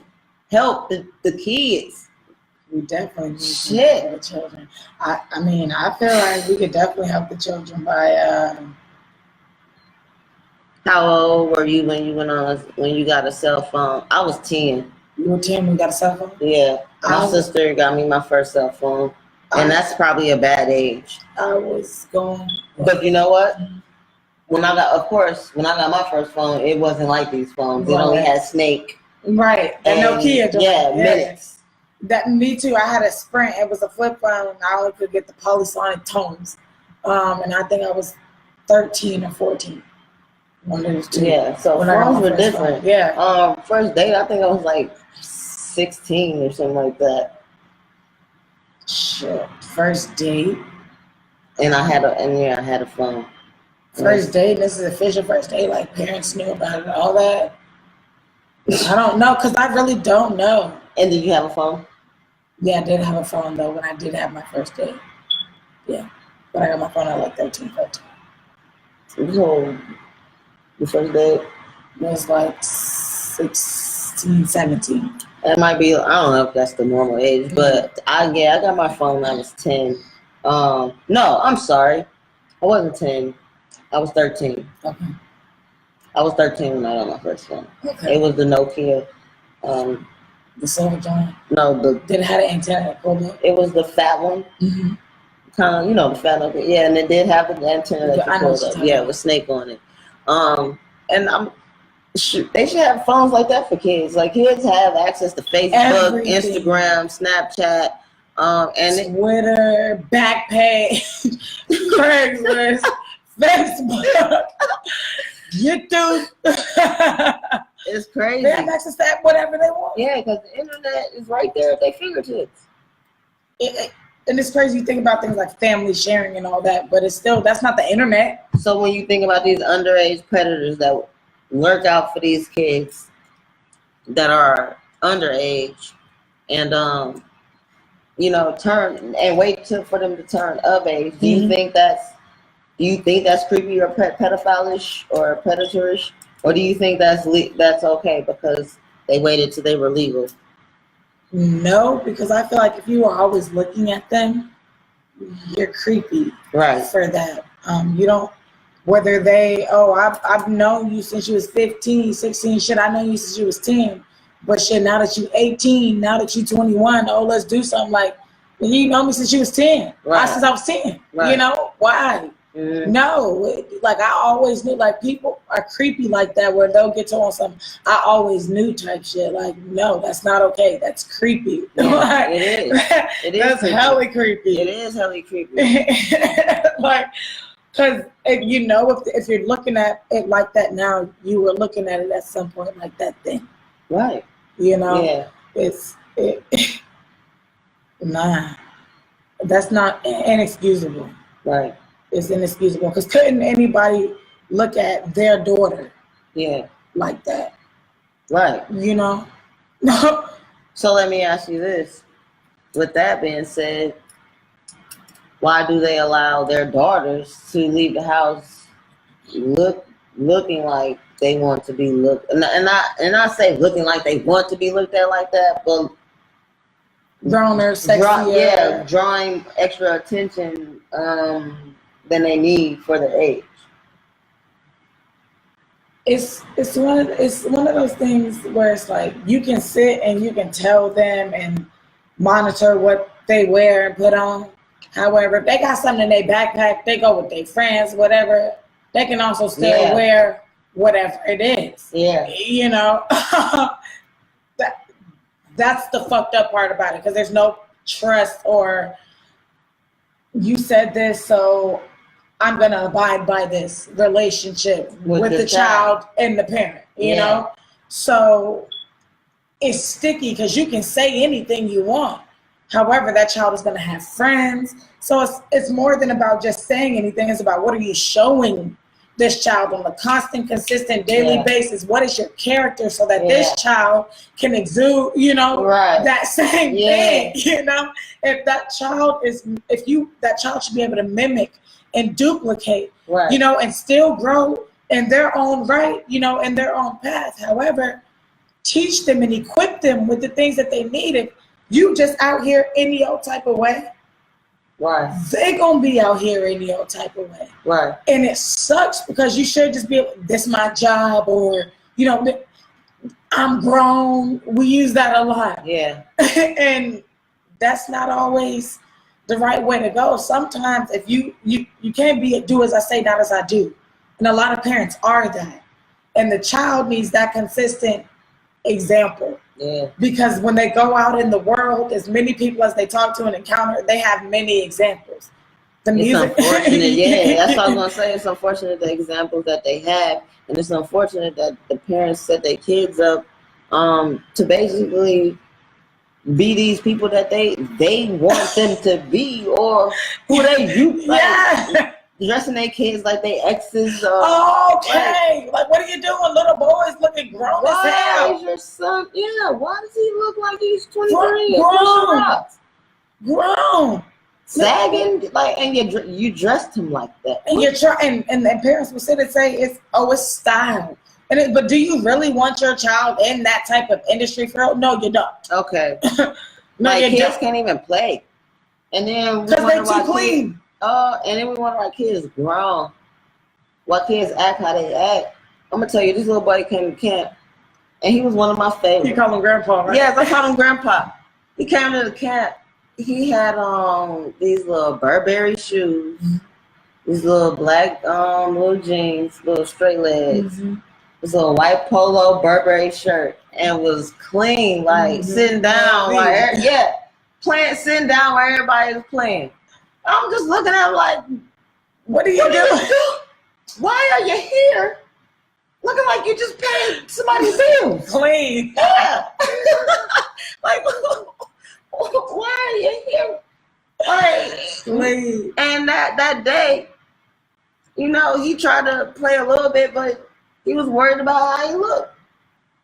help the kids? We definitely need to help the children. I mean, I feel like we could definitely help the children by. How old were you when you got a cell phone? I was 10. You were 10 when you got a cell phone? Yeah. My sister got me my first cell phone. And that's probably a bad age. I was going. But you know what? When I got my first phone, it wasn't like these phones. It only had Snake. Right. And Nokia. Yeah, minutes. Me too. I had a Sprint. It was a flip phone. I only could get the polysonic tones. And I think I was 13 or 14. One of those two. Yeah, so phones were different. Phone. Yeah. First date, I think I was like 16 or something like that. Shit. First date. And I had a phone. First date. This is official first date. Like parents knew about it, all that. I don't know, because I really don't know. And did you have a phone? Yeah, I did have a phone though when I did have my first date. Yeah, but I got my phone at like 13, 14. So the first date was like 16, 17. That might be, I don't know if that's the normal age, but I got my phone when I was 10. No, I'm sorry. I wasn't 10. I was 13. Okay. I was 13 when I got my first phone. Okay. It was the Nokia. The silver giant? No, did it have an antenna? It was the fat one. Mm-hmm. Kind of, the fat Nokia. Yeah, and it did have an antenna that you pulled up. Yeah, with Snake on it. And they should have phones like that for kids. Like kids have access to Facebook, Instagram, Snapchat, and Twitter, Backpage, Craigslist, Facebook, YouTube. It's crazy. They have access to whatever they want. Yeah, because the internet is right there at their fingertips. And it's crazy you think about things like family sharing and all that, but that's not the internet. So when you think about these underage predators that lurk out for these kids that are underage and turn and wait for them to turn of age, do you think that's creepy or pedophile-ish or predatorish, or do you think that's okay because they waited till they were legal? No, because I feel like if you are always looking at them, you're creepy, right? For that, you don't. Whether I've known you since you was 15, 16. Shit, I know you since you was 10. But shit, now that you 18, now that you 21, let's do something. Like, you know me since you was 10. Right. Since I was 10. Right. Why? Mm-hmm. No, like I always knew. Like people are creepy like that, where they'll get to on something. I always knew type shit. Like, no, that's not okay. That's creepy. Like, it is. That's creepy. Hella creepy. It is hella creepy. Like. Because if you're looking at it like that now, you were looking at it at some point like that then. Right. Yeah. Nah. That's not inexcusable. Right. It's inexcusable. Because couldn't anybody look at their daughter like that? Right. No. So let me ask you this. With that being said, why do they allow their daughters to leave the house looking like they want to be looked? And I say looking like they want to be looked at like that, but drawing extra attention than they need for the age. It's one of those things where it's like you can sit and you can tell them and monitor what they wear and put on. However, if they got something in their backpack, they go with their friends, whatever. They can also still wear whatever it is. Yeah. That's the fucked up part about it, because there's no trust, or you said this, so I'm going to abide by this relationship with the child and the parent, you know? So it's sticky because you can say anything you want. However, that child is going to have friends. So it's more than about just saying anything. It's about what are you showing this child on a constant, consistent, daily basis? What is your character so that this child can exude, that same thing, If that child that child should be able to mimic and duplicate, and still grow in their own right, in their own path. However, teach them and equip them with the things that they need. If you just out here any old type of way, they gonna be out here any old type of way. And it sucks because you should just be, this my job, or, I'm grown. We use that a lot. And that's not always the right way to go. Sometimes if you can't be a do as I say, not as I do. And a lot of parents are that. And the child needs that consistent example. Because when they go out in the world, as many people as they talk to and encounter, they have many examples. The music. It's unfortunate, that's what I was gonna say. It's unfortunate the examples that they have, and it's unfortunate that the parents set their kids up to basically be these people that they want them to be, or who they do. Dressing their kids like they exes. Like what are you doing? Little boys looking grown as hell. Why is your son? Why does he look like he's 23? Grown. Sagging, and you dressed him like that. And you're trying, and parents will sit and say it's style. But do you really want your child in that type of industry? No, you don't. Okay. No, kids can't even play. And then because they're too clean. And then we want our kids grown. Why kids act how they act? I'm gonna tell you, this little boy came to camp, and he was one of my favorites. You call him Grandpa, right? Yes, I call him Grandpa. He came to the camp. He had these little Burberry shoes, these little black little jeans, little straight legs, this little white polo Burberry shirt, and was clean, sitting down, sitting down where everybody was playing. I'm just looking at him like, what are you doing? Why are you here? Looking like you just paid somebody's bills. Clean. Yeah. Why are you here? Clean. And that day, he tried to play a little bit, but he was worried about how he looked.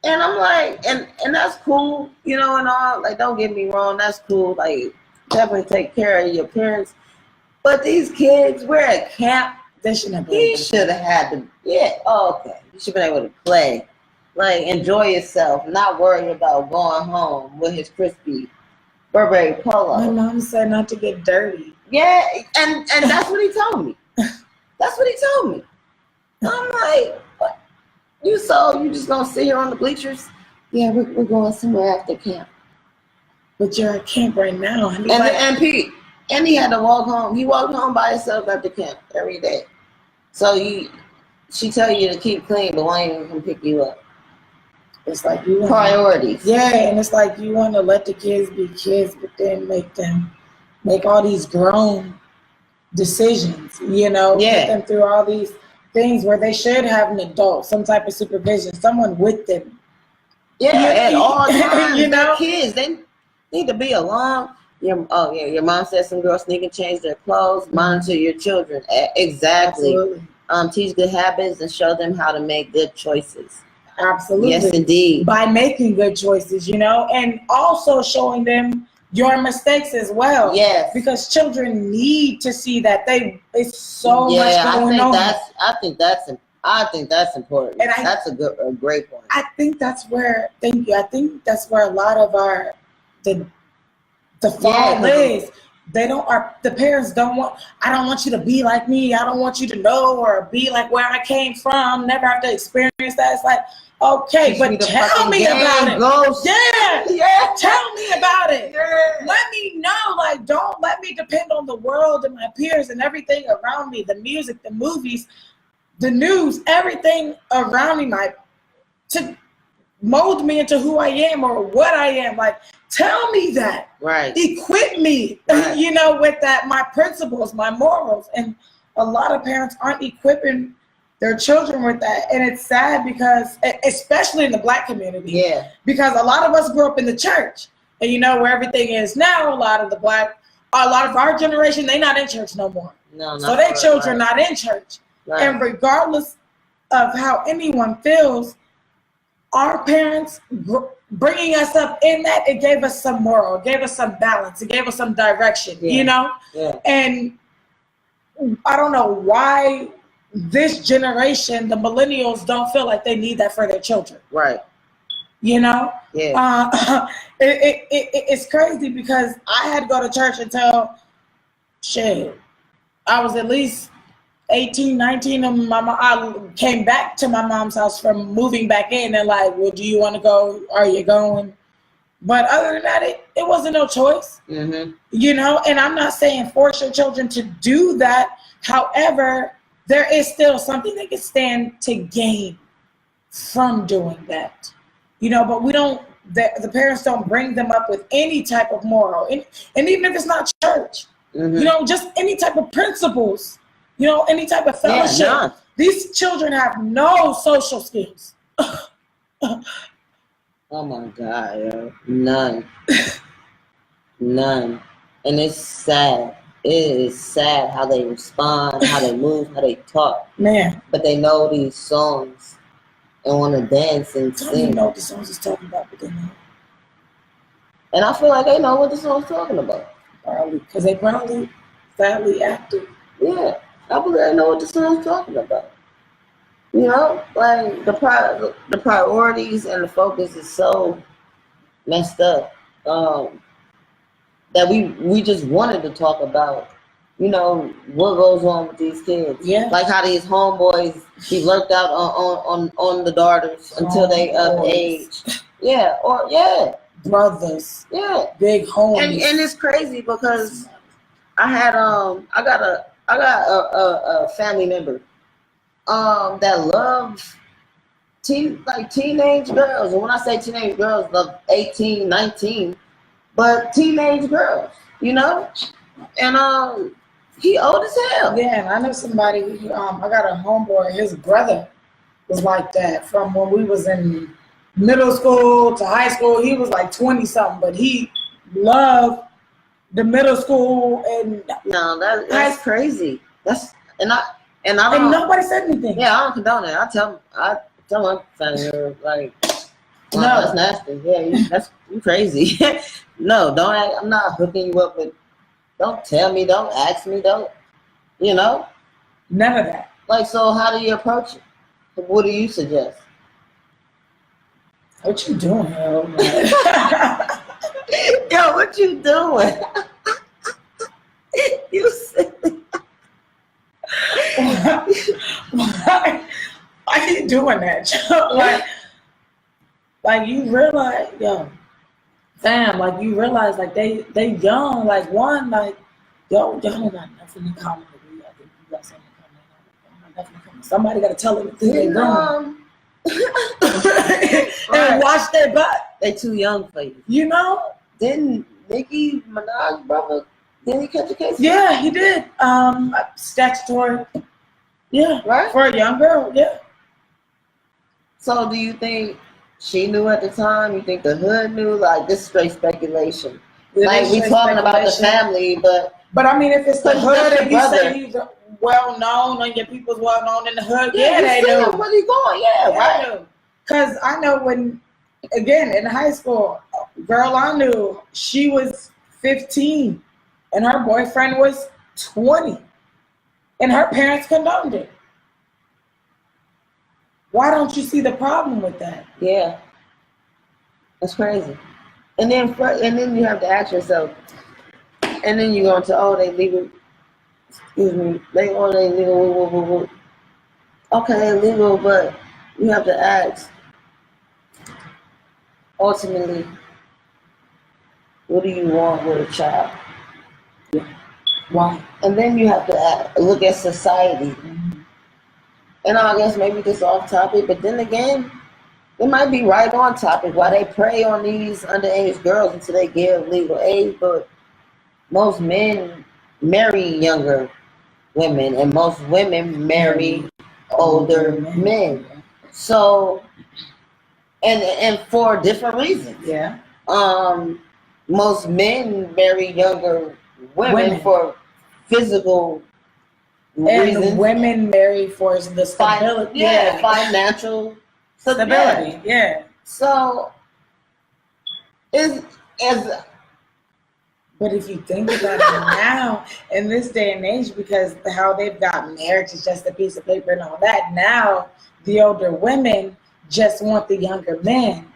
And I'm like, and that's cool, and all. Don't get me wrong, that's cool. Definitely take care of your parents. But these kids, we're at camp. They shouldn't have. He should have had to. Okay. You should have been able to play, enjoy yourself, not worry about going home with his crispy Burberry polo. My mom said not to get dirty. Yeah, and that's what he told me. That's what he told me. I'm like, what? You just gonna sit here on the bleachers? Yeah, we're going somewhere after camp. But you're at camp right now. And Pete. And he had to walk home. He walked home by himself after camp every day. So she tell you to keep clean, but why ain't even come pick you up? It's like you priorities. And it's like you want to let the kids be kids, but then make them make all these grown decisions. Get them through all these things where they should have an adult, some type of supervision, someone with them. At all times. Kids, they need to be alone. Your mom said some girls sneak and change their clothes. Monitor your children. Exactly. Absolutely. Teach good habits and show them how to make good choices. Absolutely. Yes, indeed. By making good choices, and also showing them your mistakes as well. Yes. Because children need to see that it's so much going on. I think that's important. And that's a great point. I think that's where. Thank you. I think that's where a lot of the fall is. The parents don't want, I don't want you to be like me. I don't want you to know or be like where I came from. Never have to experience that. It's like, okay, but tell me about it. Tell me about it. Let me know. Don't let me depend on the world and my peers and everything around me, the music, the movies, the news, everything around me, to mold me into who I am or what I am. Tell me that. Right. Equip me, with that, my principles, my morals. And a lot of parents aren't equipping their children with that. And it's sad because, especially in the Black community, because a lot of us grew up in the church. And where everything is now, a lot of our generation, they not in church no more. No, so their children not in church. Right. And regardless of how anyone feels, our parents bringing us up in that, it gave us some moral, it gave us some balance, it gave us some direction, Yeah. you know? Yeah. And I don't know why this generation, the millennials, don't feel like they need that for their children. Right. You know? Yeah. It's crazy because I had to go to church until, I was at least 18, 19, and I came back to my mom's house from moving back in and like, well, do you want to go? Are you going? But other than that, it wasn't no choice. Mm-hmm. You know, and I'm not saying force your children to do that. However, there is still something they can stand to gain from doing that. You know, but we don't, the parents don't bring them up with any type of moral. And even if it's not church, Mm-hmm. you know, just any type of principles, you know, any type of fellowship. Yeah, none. These children have no social skills. Oh my God, yo. None. None. And it's sad. It is sad how they respond, how they move, how they talk. Man. But they know these songs and want to dance and Don't sing. even know what the songs is talking about, but they know. And I feel like they know what the song's talking about. Probably. Because they probably sadly active. Yeah. I believe they know what the song's talking about. You know, like the priorities and the focus is so messed up that we just wanted to talk about, you know, what goes on with these kids. Yeah. Like how these homeboys be lurked out on the daughters until they of age. Yeah. Or yeah. Brothers. Yeah. Big homies. And it's crazy because I got a family member that loves teenage girls. And when I say teenage girls, love 18, 19, but teenage girls, you know? And he old as hell. Yeah, and I know somebody, I got a homeboy, his brother was like that from when we was in middle school to high school. He was like 20-something, but he loved the middle school and no, that's crazy. And nobody said anything. Yeah, I don't condone it. I tell my family like, no, that's nasty. Yeah, you crazy. No, don't act, I'm not hooking you up with. Don't tell me. Don't ask me. Don't. You know. None of that. Like, so how do you approach it? What do you suggest? What you doing, hell? Yo, what you doing? You silly. Why are you doing that? like you realize, yo, fam, like you realize, like they young, like one, like y'all don't got nothing in common with me. I think you got something in common. Y'all got nothing in common. Somebody got to tell them that they wrong. And watch their butt. They too young for you. You know? Didn't Nicki Minaj brother? Didn't he catch a case? Yeah, he did. Statutory. Yeah. Right? For a young girl, yeah. So do you think she knew at the time? You think the hood knew? Like, this is straight speculation. Like, we talking about the family, but I mean, if it's the hood and you brother. say he's well known and your people's well known in the hood, yeah, they knew. Where he going? Yeah, right. Because I know when, again, in high school, girl I knew, she was 15 and her boyfriend was 20. And her parents condoned it. Why don't you see the problem with that? Yeah. That's crazy. And then you have to ask yourself, and then you go into, they legal, excuse me, they legal, okay, legal, but you have to ask, ultimately, what do you want with a child? Why? And then you have to look at society. Mm-hmm. And I guess maybe this off topic, but then again, it might be right on topic why they prey on these underage girls until they give legal age, but most men marry younger women and most women marry older men. So, and for different reasons. Yeah. Most men marry younger women for physical And women marry for the stability. Financial stability. Yeah. So but if you think about it now, in this day and age, because how they've got marriage is just a piece of paper and all that, now the older women just want the younger men.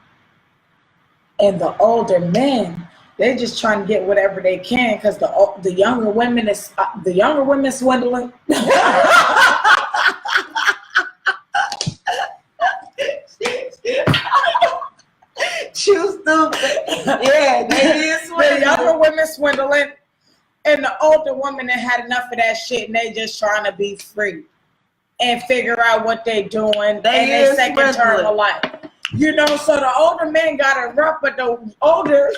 And the older men, they're just trying to get whatever they can because the younger women swindling. Too stupid. Yeah, they is swindling. The younger women swindling, and the older women that had enough of that shit, and they just trying to be free and figure out what they doing in their second term of life. You know, so the older men got it rough, but the older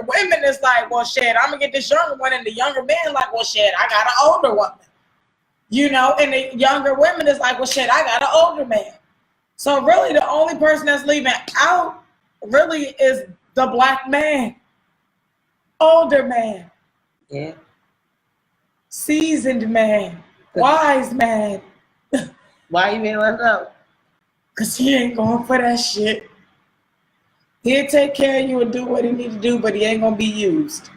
women is like, well, shit, I'm gonna get this younger one, and the younger men like, well, shit, I got an older woman. You know, and the younger women is like, well, shit, I got an older man. So really, the only person that's leaving out really is the black man, older man, seasoned man, wise man. Why you being left out? Because he ain't going for that shit. He'll take care of you and do what he need to do, but he ain't going to be used.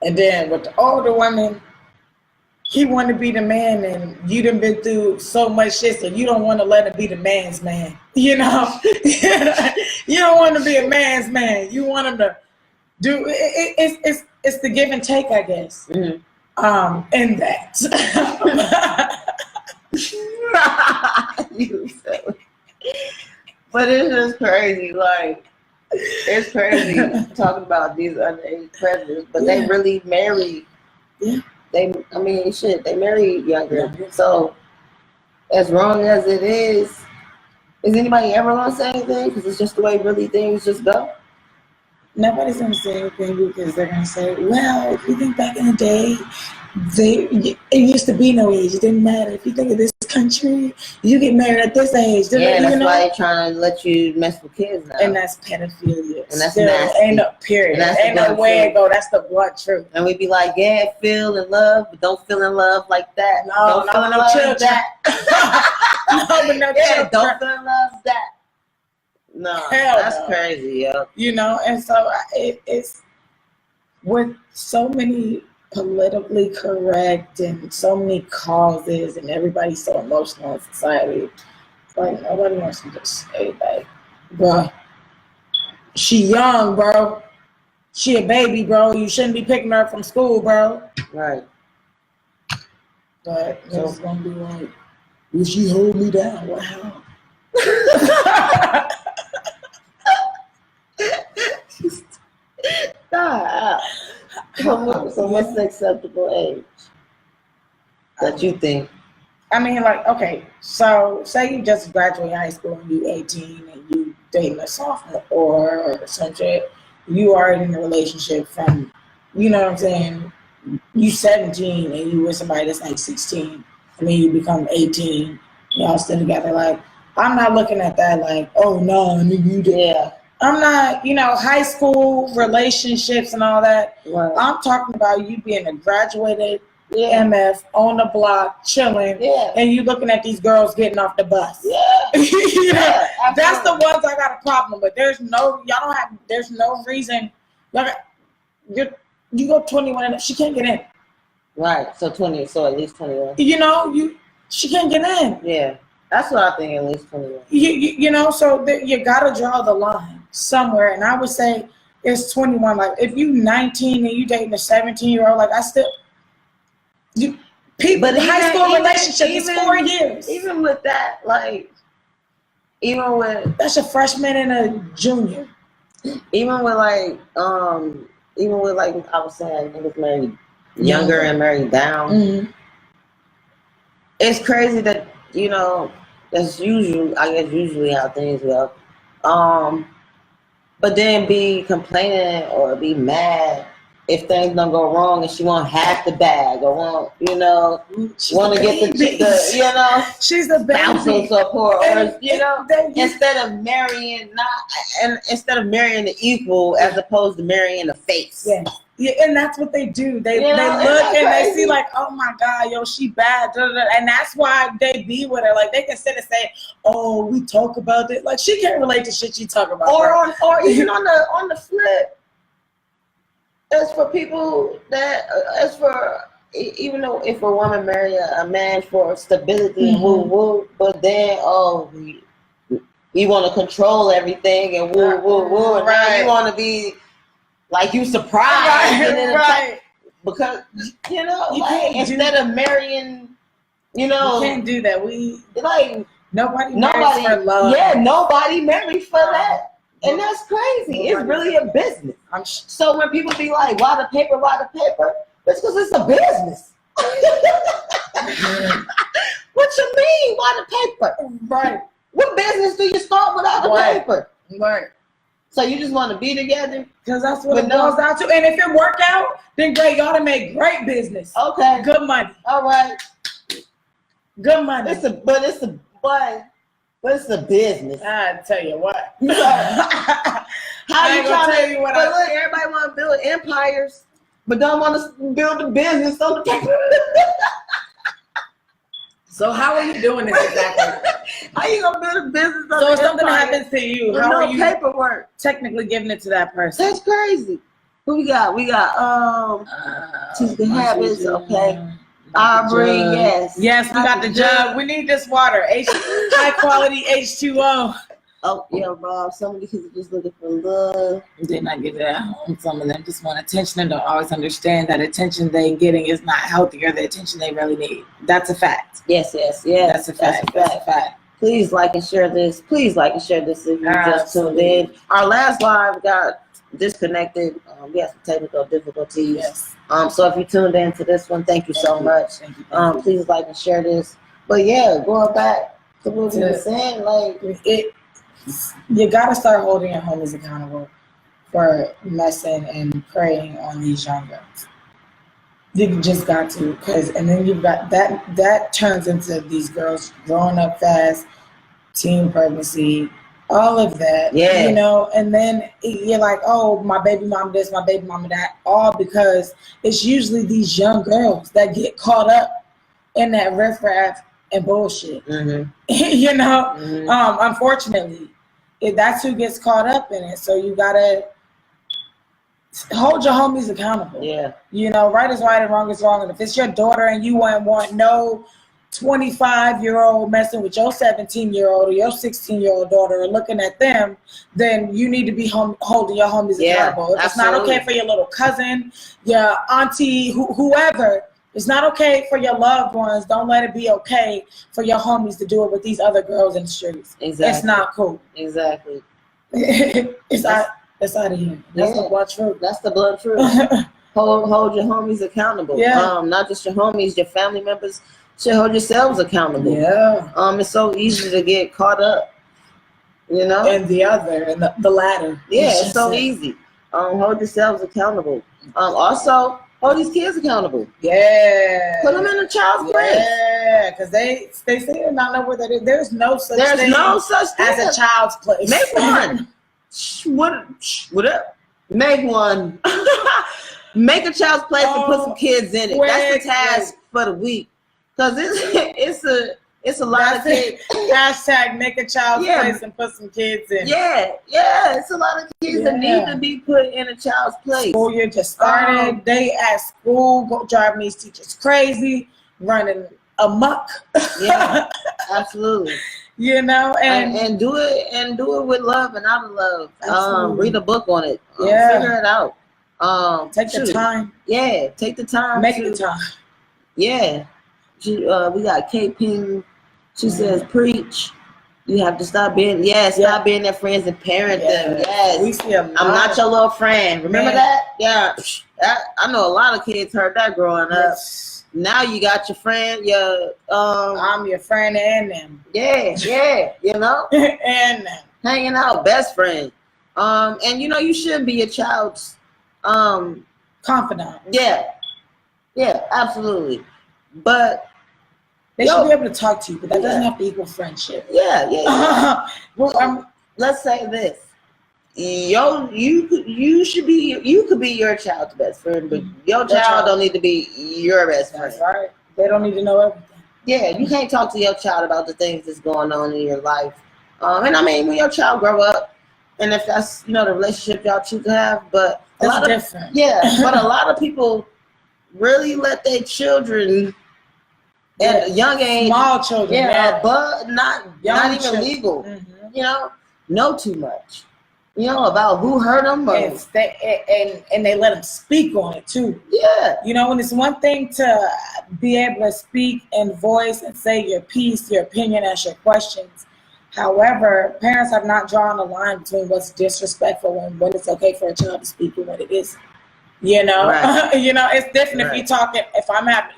And then with the older women, he want to be the man, and you done been through so much shit, so you don't want to let him be the man's man. You know? You don't want to be a man's man. You want him to do it's the give and take, I guess. Mm-hmm. In that. You silly. But it's just crazy. Like, it's crazy talking about these underage predators, but they really marry. Yeah. They marry younger. So, as wrong as it is anybody ever gonna say anything? Because it's just the way really things just go. Nobody's gonna say anything because they're gonna say, "Well, if you think back in the day, it used to be no age. It didn't matter. If you think of this country, you get married at this age." Yeah, that's why they're trying to let you mess with kids now. And that's pedophilia. And that's nasty. Ain't no period. Ain't no way it go. That's the blunt truth. And we be like, yeah, feel in love, but don't feel in love like that. No, don't feel in love like that. Don't feel in love like that. No, that's crazy, yo. You know, and so it's with so many politically correct and so many causes, and everybody's so emotional in society. It's like nobody wants to just say, like, bro, she young, bro. She a baby, bro. You shouldn't be picking her up from school, bro. Right. But it's gonna be like, will she hold me down? Wow. Stop. So what's the acceptable age that you think? I mean, like, okay, so say you just graduate high school and you 18 and you dating a sophomore or some shit. You are in a relationship from, you know what I'm saying, you 17 and you with somebody that's like 16. And then you become 18, y'all still together. Like, I'm not looking at that like, oh no, you did. Yeah. I'm not, high school relationships and all that. Right. I'm talking about you being a graduated MF on the block, chilling, and you looking at these girls getting off the bus. Yeah. That's the ones I got a problem with. There's no reason. You go 21 and she can't get in. Right. So at least 21. She can't get in. Yeah. That's what I think, at least 21. So you gotta draw the line somewhere, and I would say it's 21. Like, if you 19 and you dating a 17-year-old, like, but high school relationship is 4 years. Even with that, like, that's a freshman and a junior. Even with like I was saying, niggas married younger and married down. Mm-hmm. It's crazy that, that's usually how things go. But then be complaining or be mad if things don't go wrong and she want half the bag or want to get the she's a baby. Spousal support instead of marrying the equal as opposed to marrying the face. Yeah. Yeah, and that's what they do. They You know, they isn't look that and they crazy? see like, oh my God, yo, she bad, da, da, da. And that's why they be with her. Like they can sit and say, oh, we talk about it. Like she can't relate to shit she talk about. Or even on the flip, as for people that even though if a woman marry a man for stability and woo woo, but then you want to control everything and woo woo woo, and now you want to be like you surprised and then Right. because you know You like can't instead of marrying, you know, You can't do that. We like nobody marries for love. Yeah, nobody marries for that. And that's crazy. It's really a business. So when people be like, why the paper, it's because it's a business. What you mean, why the paper? Right. What business do you start without the paper? Right. So you just want to be together? Because that's what it boils down to. And if it work out, then great. Y'all to make great business. Okay. Good money. All right. Good money. It's a business. I tell you what. How you trying to tell you what? But look, everybody want to build empires, but don't want to build a business on the paper. So how are you doing this exactly? How you gonna build a business on so the if something empire happens to you, with how no are you paperwork? Technically giving it to that person? That's crazy. Who we got? We got Teez habits. Okay. Aubrey, yes. Yes, we got the jug. We need this water. High quality H2O. Oh, yeah, Rob. Some of these kids are just looking for love. They're not getting it at home. Some of them just want attention and don't always understand that attention they're getting is not healthy or the attention they really need. That's a fact. Yes. That's a fact. That's a fact. Please like and share this. Please like and share this if you just tuned in. Our last live got disconnected. We had some technical difficulties. Yes. So if you tuned in to this one, thank you so much. Thank you. Please like and share this. But yeah, going back to what we were saying, like you gotta start holding your homies accountable for messing and preying on these young girls. You just got to, and then you've got that turns into these girls growing up fast, teen pregnancy, all of that. Yeah. You know, and then you're like, oh, my baby mom this, my baby mama that, all because it's usually these young girls that get caught up in that riffraff and bullshit. Mm-hmm. You know, unfortunately, that's who gets caught up in it. So you gotta hold your homies accountable. Yeah. You know, right is right and wrong is wrong. And if it's your daughter and you want no 25-year-old messing with your 17-year-old or your 16-year-old daughter or looking at them, then you need to be holding your homies accountable. If it's not okay for your little cousin, your auntie, whoever, it's not okay for your loved ones. Don't let it be okay for your homies to do it with these other girls in the streets. Exactly. It's not cool. Exactly. It's out of here. That's the blood truth. That's the blood truth. hold your homies accountable. Yeah. Not just your homies, your family members should hold yourselves accountable. Yeah. It's so easy to get caught up, you know? And the latter. Yeah, it's so easy. Hold yourselves accountable. Also, hold these kids accountable. Yeah. Put them in a child's place. Yeah, because they say they're not know where that is. There's no such thing as a child's place. Make one. What up? Make one. Make a child's place and put some kids in it. That's the task for the week. Because it's a lot of kids. Hashtag make a child's place and put some kids in. Yeah, it's a lot of kids that need to be put in a child's place. School year just started. They at school driving these teachers crazy, running amok. Yeah, absolutely. You know, and do it with love and out of love. Read a book on it. Figure it out. Take the time. Yeah, take the time. Make the time. Yeah. We got Kate Ping. She says, preach. You have to stop being their friends and parent them. Yes. We see I'm not your little friend. Remember that? Yeah. I know a lot of kids heard that growing up. Now you got your friend, I'm your friend and them. Yeah, you know? And them. Hanging out, best friend. And you know, you should be your child's confidant. Yeah, absolutely. But they should be able to talk to you, but that doesn't have to equal friendship. Yeah. Well, let's say this. you could be your child's best friend, but your child don't need to be your best friend. That's right. They don't need to know everything. Yeah, you can't talk to your child about the things that's going on in your life. And I mean, when your child grow up, and if that's the relationship y'all choose to have, but that's different. But a lot of people really let their children at a young age, small children, but not even children. Legal, know too much. About who hurt them. And they let them speak on it too. Yeah. And it's one thing to be able to speak and voice and say your piece, your opinion, ask your questions. However, parents have not drawn a line between what's disrespectful and when it's okay for a child to speak and what it isn't. Right. It's different if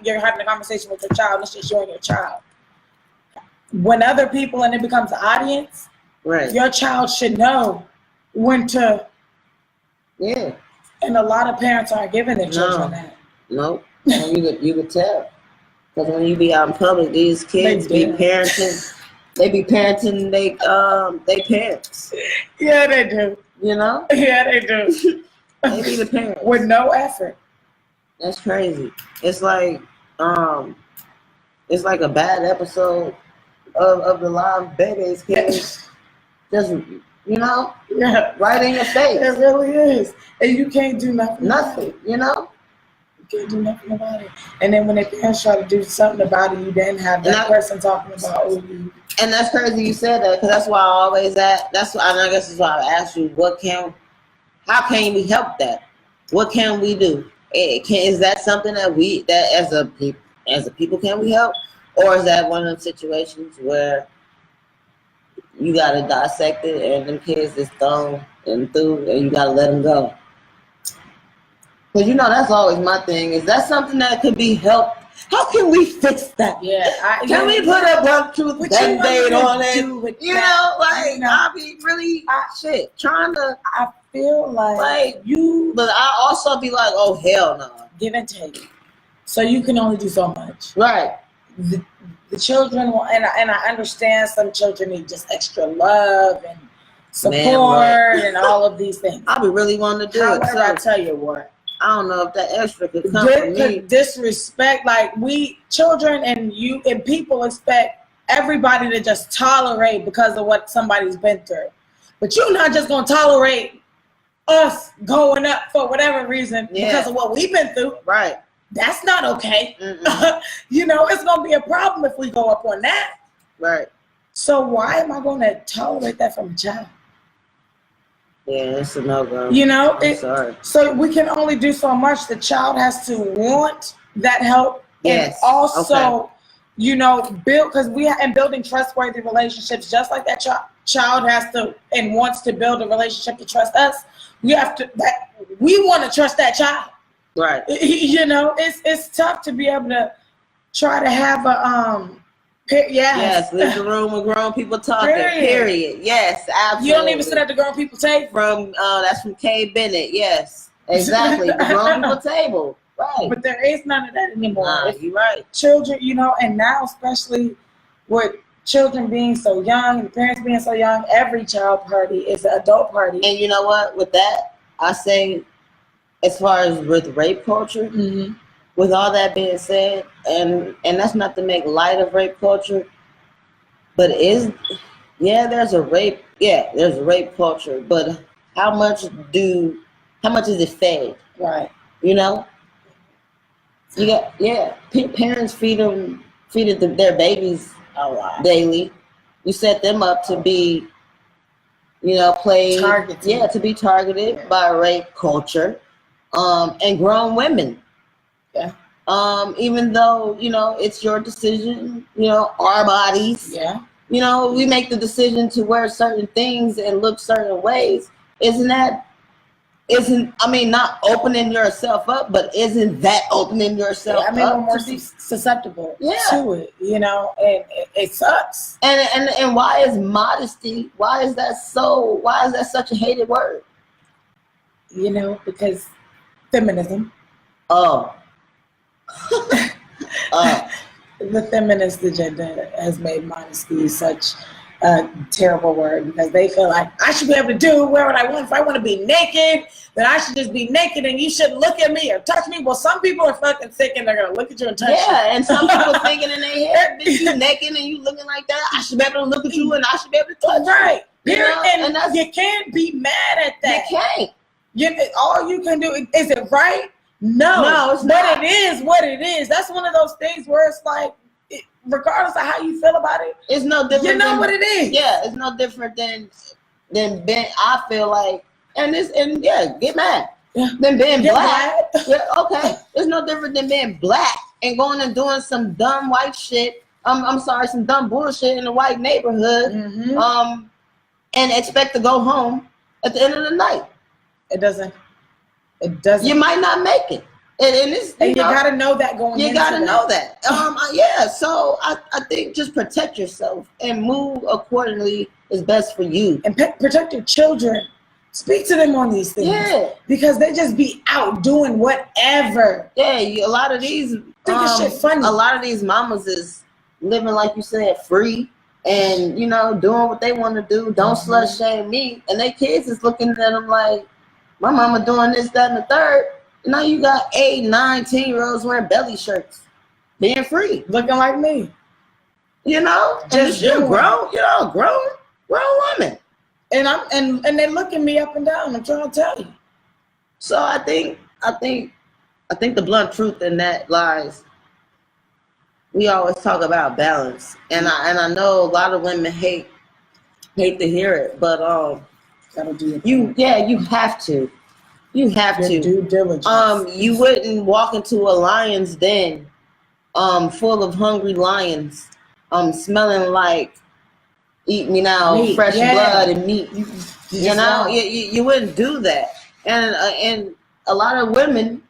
you're having a conversation with your child, it's just you and your child. When other people and it becomes an audience, right, your child should know when to. Yeah. And a lot of parents aren't giving their children that. Nope. You could tell. Because when you be out in public, these kids be parenting. They be parenting they parents. Yeah, they do. Yeah, they do. They be the parents. With no effort. That's crazy. It's like a bad episode of the Live Babies kids. Just right in your face. It really is. And you can't do nothing. You can't do nothing about it. And then when their parents try to do something about it, you then have that person talking about you. And that's crazy you said that, because that's why I always ask. I guess that's why I asked you, how can we help that? What can we do? Is that something that as a people can we help, or is that one of those situations where you gotta dissect it and them kids is thrown and through and you gotta let them go? Because that's always my thing. Is that something that could be helped? How can we fix that? Yeah, can we put a one truth band-aid on it? I'll be really trying to. I feel like you, but I also be like, oh hell no. Give and take. So you can only do so much. Right. The children, and I understand some children need just extra love and support and all of these things. I be really wanting to do it. So I tell you what. I don't know if that extra could come from me. Disrespect, like children and people expect everybody to just tolerate because of what somebody's been through. But you're not just going to tolerate us going up for whatever reason because of what we've been through. Right. That's not okay. It's going to be a problem if we go up on that. Right. So why am I going to tolerate that from a child? Yeah, it's a no-go. Sorry. So we can only do so much. The child has to want that help. Yes. And also, build, because building trustworthy relationships, just like that child has to and wants to build a relationship to trust us, we want to trust that child. Right. It's tough to be able to try to have a Yes, leave the room with grown people talking. Period. Yes, absolutely. You don't even sit at the grown people table. That's from Kay Bennett. Yes, exactly. The grown people table. Right. But there is none of that anymore. Nah, you're right. Children, and now especially with children being so young and parents being so young, every child party is an adult party. And you know what? With that, I say, as far as with rape culture. Mm-hmm. With all that being said, and that's not to make light of rape culture, but there's a rape culture, but how much is it fed? Right. Parents feed their babies daily. You set them up to be, targeted. To be targeted by rape culture, and grown women. Yeah. Even though, it's your decision, our bodies. Yeah. We make the decision to wear certain things and look certain ways. Not opening yourself up, but isn't that opening yourself up? We're more susceptible to it, and it sucks. And why is modesty, why is that such a hated word? Because feminism. Oh. The feminist agenda has made modesty such a terrible word because they feel like I should be able to do what I want. If I want to be naked, then I should just be naked and you shouldn't look at me or touch me. Well, some people are fucking sick and they're going to look at you and touch you. Yeah, and some people thinking in their head, bitch, you naked and you looking like that, I should be able to look at you and I should be able to touch you. Right. You know? And you can't be mad at that. You can't. All you can do is it right? No, it's not. But it is what it is. That's one of those things where it's like, regardless of how you feel about it, it's no different. You know what it is. Yeah, it's no different than being. I feel like, get mad. Yeah. Than being Get black. mad. Yeah, okay, it's no different than being black and going and doing some dumb white shit. I'm sorry, some dumb bullshit in a white neighborhood. Mm-hmm. And expect to go home at the end of the night. It doesn't. You might not make it. And you gotta know that going. You gotta know that. So I think just protect yourself and move accordingly is best for you. And protect your children. Speak to them on these things. Yeah. Because they just be out doing whatever. Yeah, a lot of these shit funny. A lot of these mamas is living, like you said, free and doing what they want to do. Don't slut shame me. And their kids is looking at them like, my mama doing this, that, and the third. Now you got 8, 9, 10-year-olds wearing belly shirts, being free, looking like me. Just grown woman. And they looking me up and down. I'm trying to tell you. So I think the blunt truth in that lies. We always talk about balance, and I know a lot of women hate to hear it, but gotta do it. You have to. You have to. Due diligence. You wouldn't walk into a lion's den, full of hungry lions, smelling like eat me now, meat, fresh blood and meat. You wouldn't do that. And a lot of women,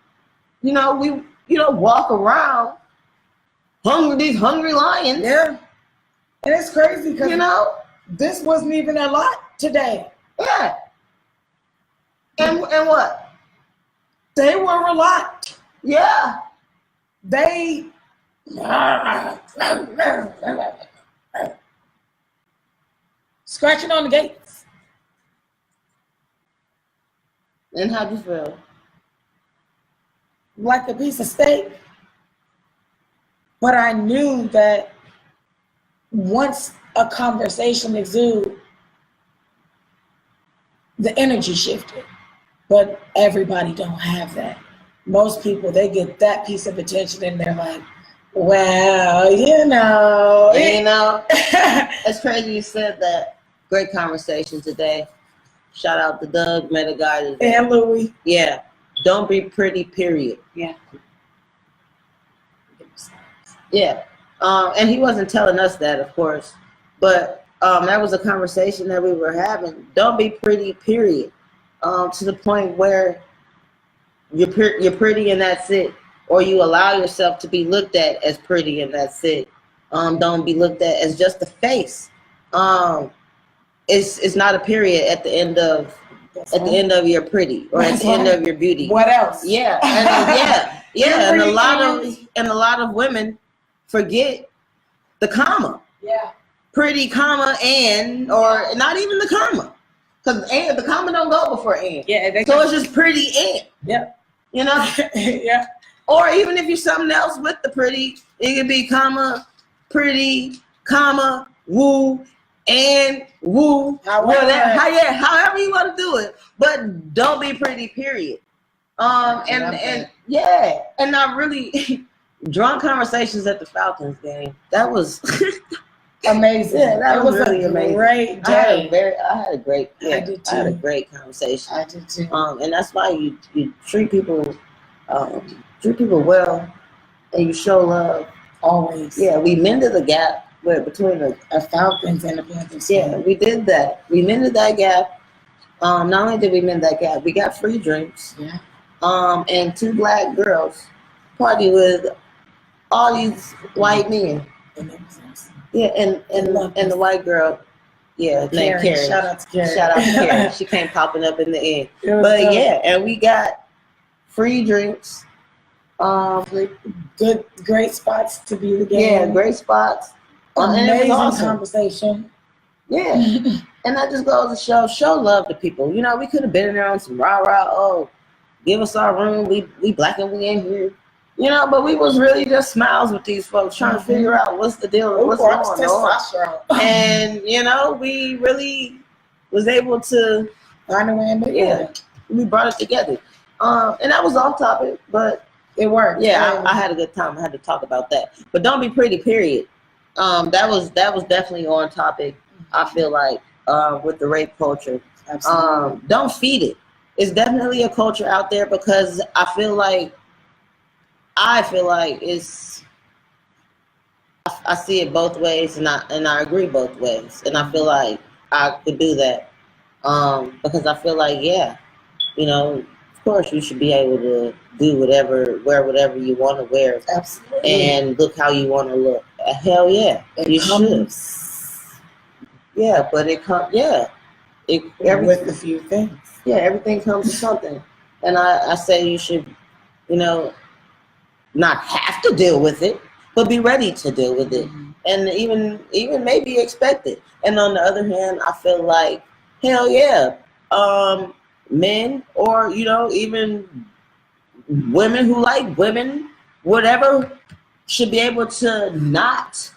we walk around these hungry lions. Yeah. And it's crazy because this wasn't even a lot today. Yeah. And what? They were a lot. Yeah. They scratching on the gates. And how'd you feel? Like a piece of steak. But I knew that once a conversation exuded, the energy shifted. But everybody don't have that. Most people, they get that piece of attention and they're like, well, It's crazy you said that. Great conversation today. Shout out to Doug, met a guy today. And Louis. Yeah. Don't be pretty, period. Yeah. Yeah. And he wasn't telling us that, of course. But that was a conversation that we were having. Don't be pretty, period. To the point where you're pretty and that's it. Or you allow yourself to be looked at as pretty and that's it. Don't be looked at as just a face. It's not a period at the end of the end of your pretty or at the end of your beauty. What else? Yeah. And, and a lot of women forget the comma. Yeah. Pretty, comma, and, or not even the comma. Because the comma don't go before and. Yeah. So it's just pretty and. Yeah. Yeah. Or even if you're something else with the pretty, it could be comma, pretty, comma, woo, and woo. However you want to do it. But don't be pretty, period. And not really drunk conversations at the Falcons game. That was amazing. Yeah, that was really a amazing. Great day. I had a great conversation. I did too. And that's why you treat people well, and you show love. Always. Yeah, we mended the gap between the Falcons and the Panthers. Yeah, we did that. We mended that gap. Not only did we mend that gap, we got free drinks. Yeah. And 2 black girls party with all these white men. Yeah, and the white girl, named Karen. Shout out to Karen. She came popping up in the end. But and we got free drinks. Great spots to be the game. Yeah, great spots. Amazing conversation. Yeah. And that just goes to show love to people. You know, we could have been in there on some rah-rah, oh, give us our room, we black and we in here. You know, but we was really just smiles with these folks, trying to figure out what's the deal, what's going on. And, you know, we really was able to find a way and make it. We brought it together. And that was off topic, but it worked. Yeah, I had a good time. I had to talk about that. But don't be pretty, period. That was definitely on topic, I feel like, with the rape culture. Absolutely. Don't feed it. It's definitely a culture out there, because I feel like it's, I see it both ways, and I agree both ways, and I feel like I could do that, because I feel like, yeah, you know, of course you should be able to do whatever, wear whatever you want to wear. Absolutely. And look how you want to look. Hell yeah, you should. Yeah, but it comes, with a few things. Yeah, everything comes with something. And I say you should, you know, not have to deal with it, but be ready to deal with it. And even maybe expect it. And on the other hand, I feel like, hell yeah, men, or, you know, even women who like women, whatever, should be able to not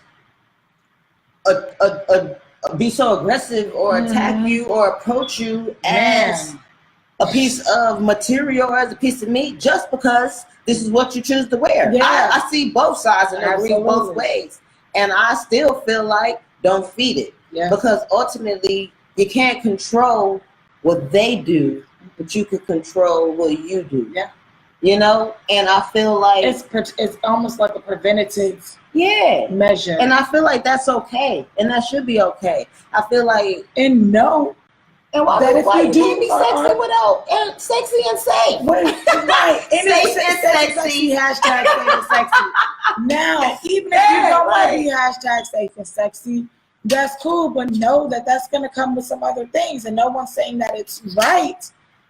be so aggressive or attack you or approach you as a piece of material or as a piece of meat just because this is what you choose to wear. Yeah. I see both sides and agree both ways. And I still feel like don't feed it. Yeah. Because ultimately you can't control what they do, but you can control what you do. Yeah. You know? And I feel like it's almost like a preventative measure. And I feel like that's okay. And that should be okay. I feel like and why you can't be sexy without sexy and safe. Right. Safe and sexy. Hashtag safe and sexy. Now, even if you don't want to be hashtag safe and sexy, that's cool, but know that that's going to come with some other things. And no one's saying that it's right.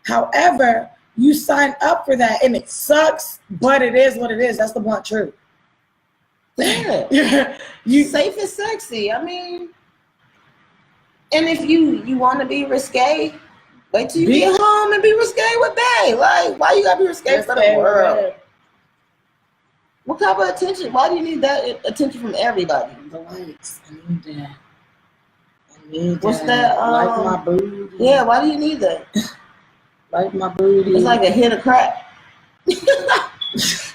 However, you sign up for that, and it sucks, but it is what it is. That's the blunt truth. Yeah. You safe and sexy. I mean, and if you want to be risque, wait till you get home and be risque with Bay. Like, why you gotta be risque for the world? What type of attention? Why do you need that attention from everybody? The likes. I need that. What's that? Like my booty. Yeah, why do you need that? Like my booty. It's like a hit of crack. It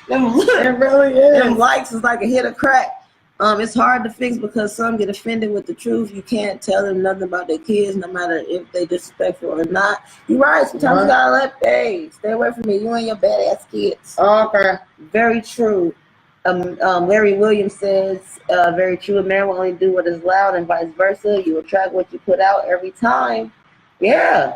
really is. Them likes is like a hit of crack. It's hard to fix because some get offended with the truth. You can't tell them nothing about their kids, no matter if they disrespectful or not. You're right. Sometimes you gotta let stay away from me. You and your badass kids. Okay. Very true. Larry Williams says, very true. A man will only do what is loud and vice versa. You attract what you put out every time. Yeah.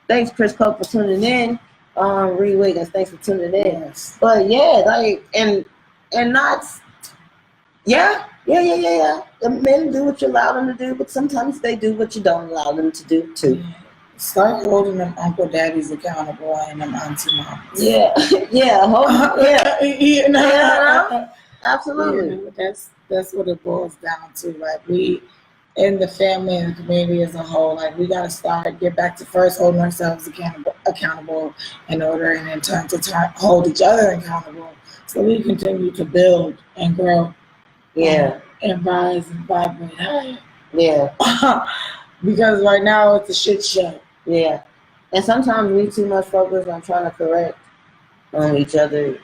Thanks, Chris Cope, for tuning in. Reed Wiggins, thanks for tuning in. Yes. But yeah, like and not. Yeah. The men do what you allow them to do, but sometimes they do what you don't allow them to do too. Start holding them uncle daddies accountable and them auntie moms. Yeah. Absolutely. You know, that's what it boils down to. Like, we in the family and the community as a whole, like, we gotta get back to first holding ourselves accountable in order, and in turn to hold each other accountable, so we continue to build and grow. Yeah. And rise and vibrate higher. Yeah. Because right now it's a shit show. Yeah. And sometimes we too much focus on trying to correct each other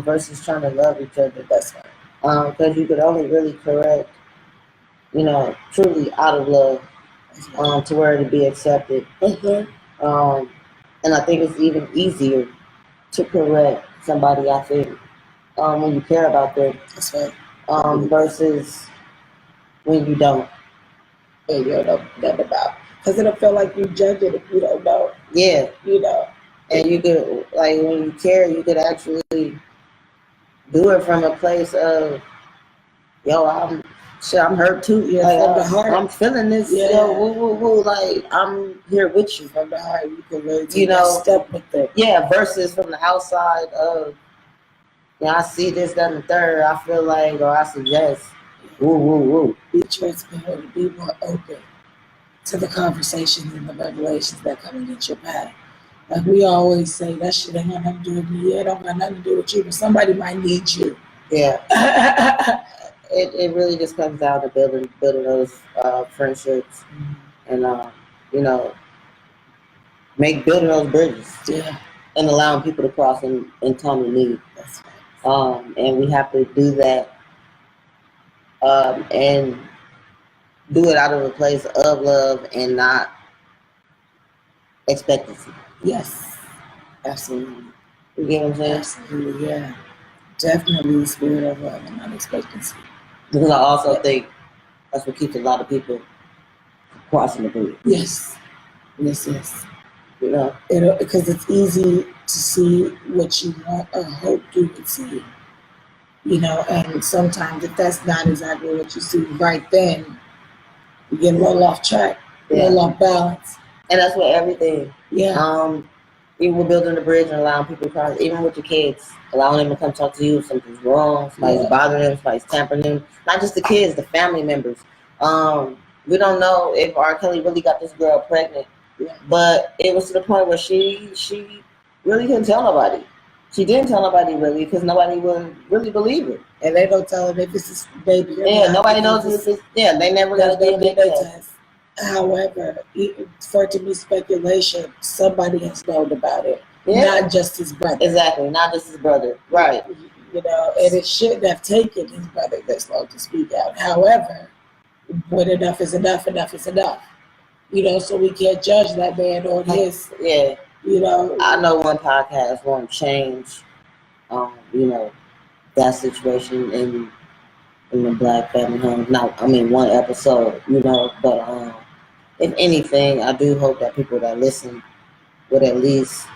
versus trying to love each other. That's right. Because you could only really correct, you know, truly out of love, to where to be accepted. And I think it's even easier to correct somebody, I think, when you care about them. That's right. Versus when you don't. And you don't know nothing about. Because it'll feel like you judge it if you don't know. Yeah. You know. And you could, like, when you care, you could actually do it from a place of, yo, I'm hurt too. Yeah, like, from the heart. I'm feeling this. Yeah. Yo, like, I'm here with you. From the heart, you can really take that step with it. Yeah, versus from the outside of, yeah, I see this, that, and the third. I feel like, or I suggest, woo. Be transparent, be more open. to the conversations and the revelations that come against your path. Like we always say, that shit ain't got nothing to do with me. Yeah, it don't got nothing to do with you, but somebody might need you. Yeah. It really just comes down to building those friendships and you know, building those bridges. Yeah. And allowing people to cross in time of need. That's right. And we have to do that and do it out of a place of love and not expectancy. Yes. Absolutely. You get what I'm saying? Absolutely, yeah. Definitely the spirit of love and not expectancy. Because I also think that's what keeps a lot of people crossing the bridge. Yes. Yes, yes. You know? Because it's easy to see what you want or hope you would see. You know, and sometimes if that's not exactly what you see right then, you get a little off track, a little off balance. And that's what everything. Yeah. Even with building the bridge and allowing people to cross, even with your kids, allowing them to come talk to you if something's wrong, somebody's bothering them, somebody's tampering them. Not just the kids, the family members. We don't know if R. Kelly really got this girl pregnant, but it was to the point where she really couldn't tell nobody. She didn't tell nobody really because nobody would really believe it. And they don't tell them if it's his baby or not. Nobody knows if it's, they never got a DNA test. However, for it to be speculation, somebody has known about it. Not just his brother. Exactly, not just his brother. Right. You know, and it shouldn't have taken his brother this long to speak out. However, when enough is enough, enough is enough. You know, so we can't judge that man on his. Yeah. You know. I know one podcast won't change, you know, that situation in the Black family home. One episode, you know, but if anything, I do hope that people that listen would at least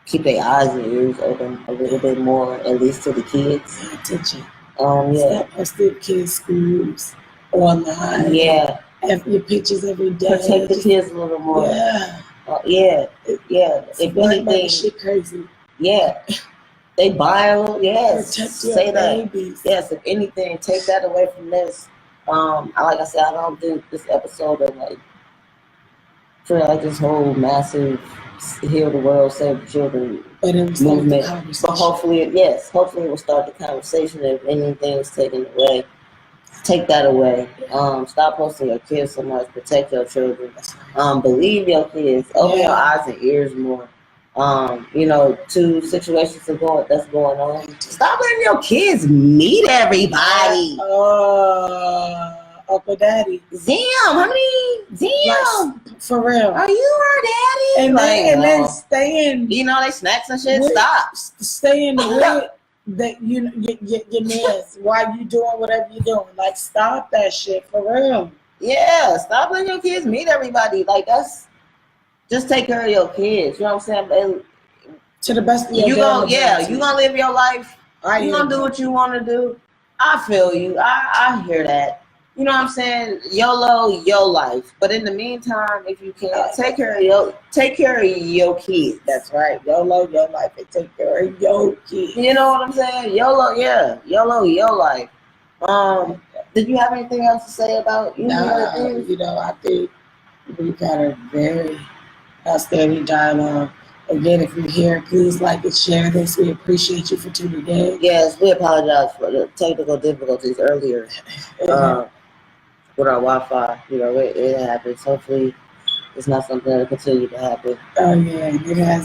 keep their eyes and ears open a little bit more, at least to the kids. Pay attention. Stop posting kids' schools online. Yeah. Your pictures every day. Protect the kids a little more. Yeah. If anything, shit crazy. Yeah. They buy. Yes. Protect your Say babies. That. Yes. If anything, take that away from this. Like I said, I don't do this episode of for this whole massive heal the world, save the children movement. But hopefully it will start the conversation. If anything's taken away, take that away. Stop posting your kids so much. Protect your children. Believe your kids. Open your eyes and ears more. You know, to situations that's going on. Stop letting your kids meet everybody. Uncle Daddy. Damn, how many? Damn. For real. Are you her daddy? And then stay in. You know, they snacks and shit. Stop. Stay in the way that your mans while you doing whatever you're doing. Like, stop that shit for real. Yeah, stop letting your kids meet everybody. Like, that's just take care of your kids. You know what I'm saying? To the best of your ability. You gonna live your life. You gonna do what you want to do. I feel you. I hear that. You know what I'm saying? YOLO, your life. But in the meantime, if you can, take care of your kids. That's right. YOLO, your life, and take care of your kids. You know what I'm saying? YOLO, YOLO, your life. Did you have anything else to say about you know, I think we've had a very outstanding dialogue. Again, if you're here, please like and share this. We appreciate you for tuning in. Yes, we apologize for the technical difficulties earlier with our Wi-Fi. You know, it happens. Hopefully, it's not something that will continue to happen. Oh, yeah, it has.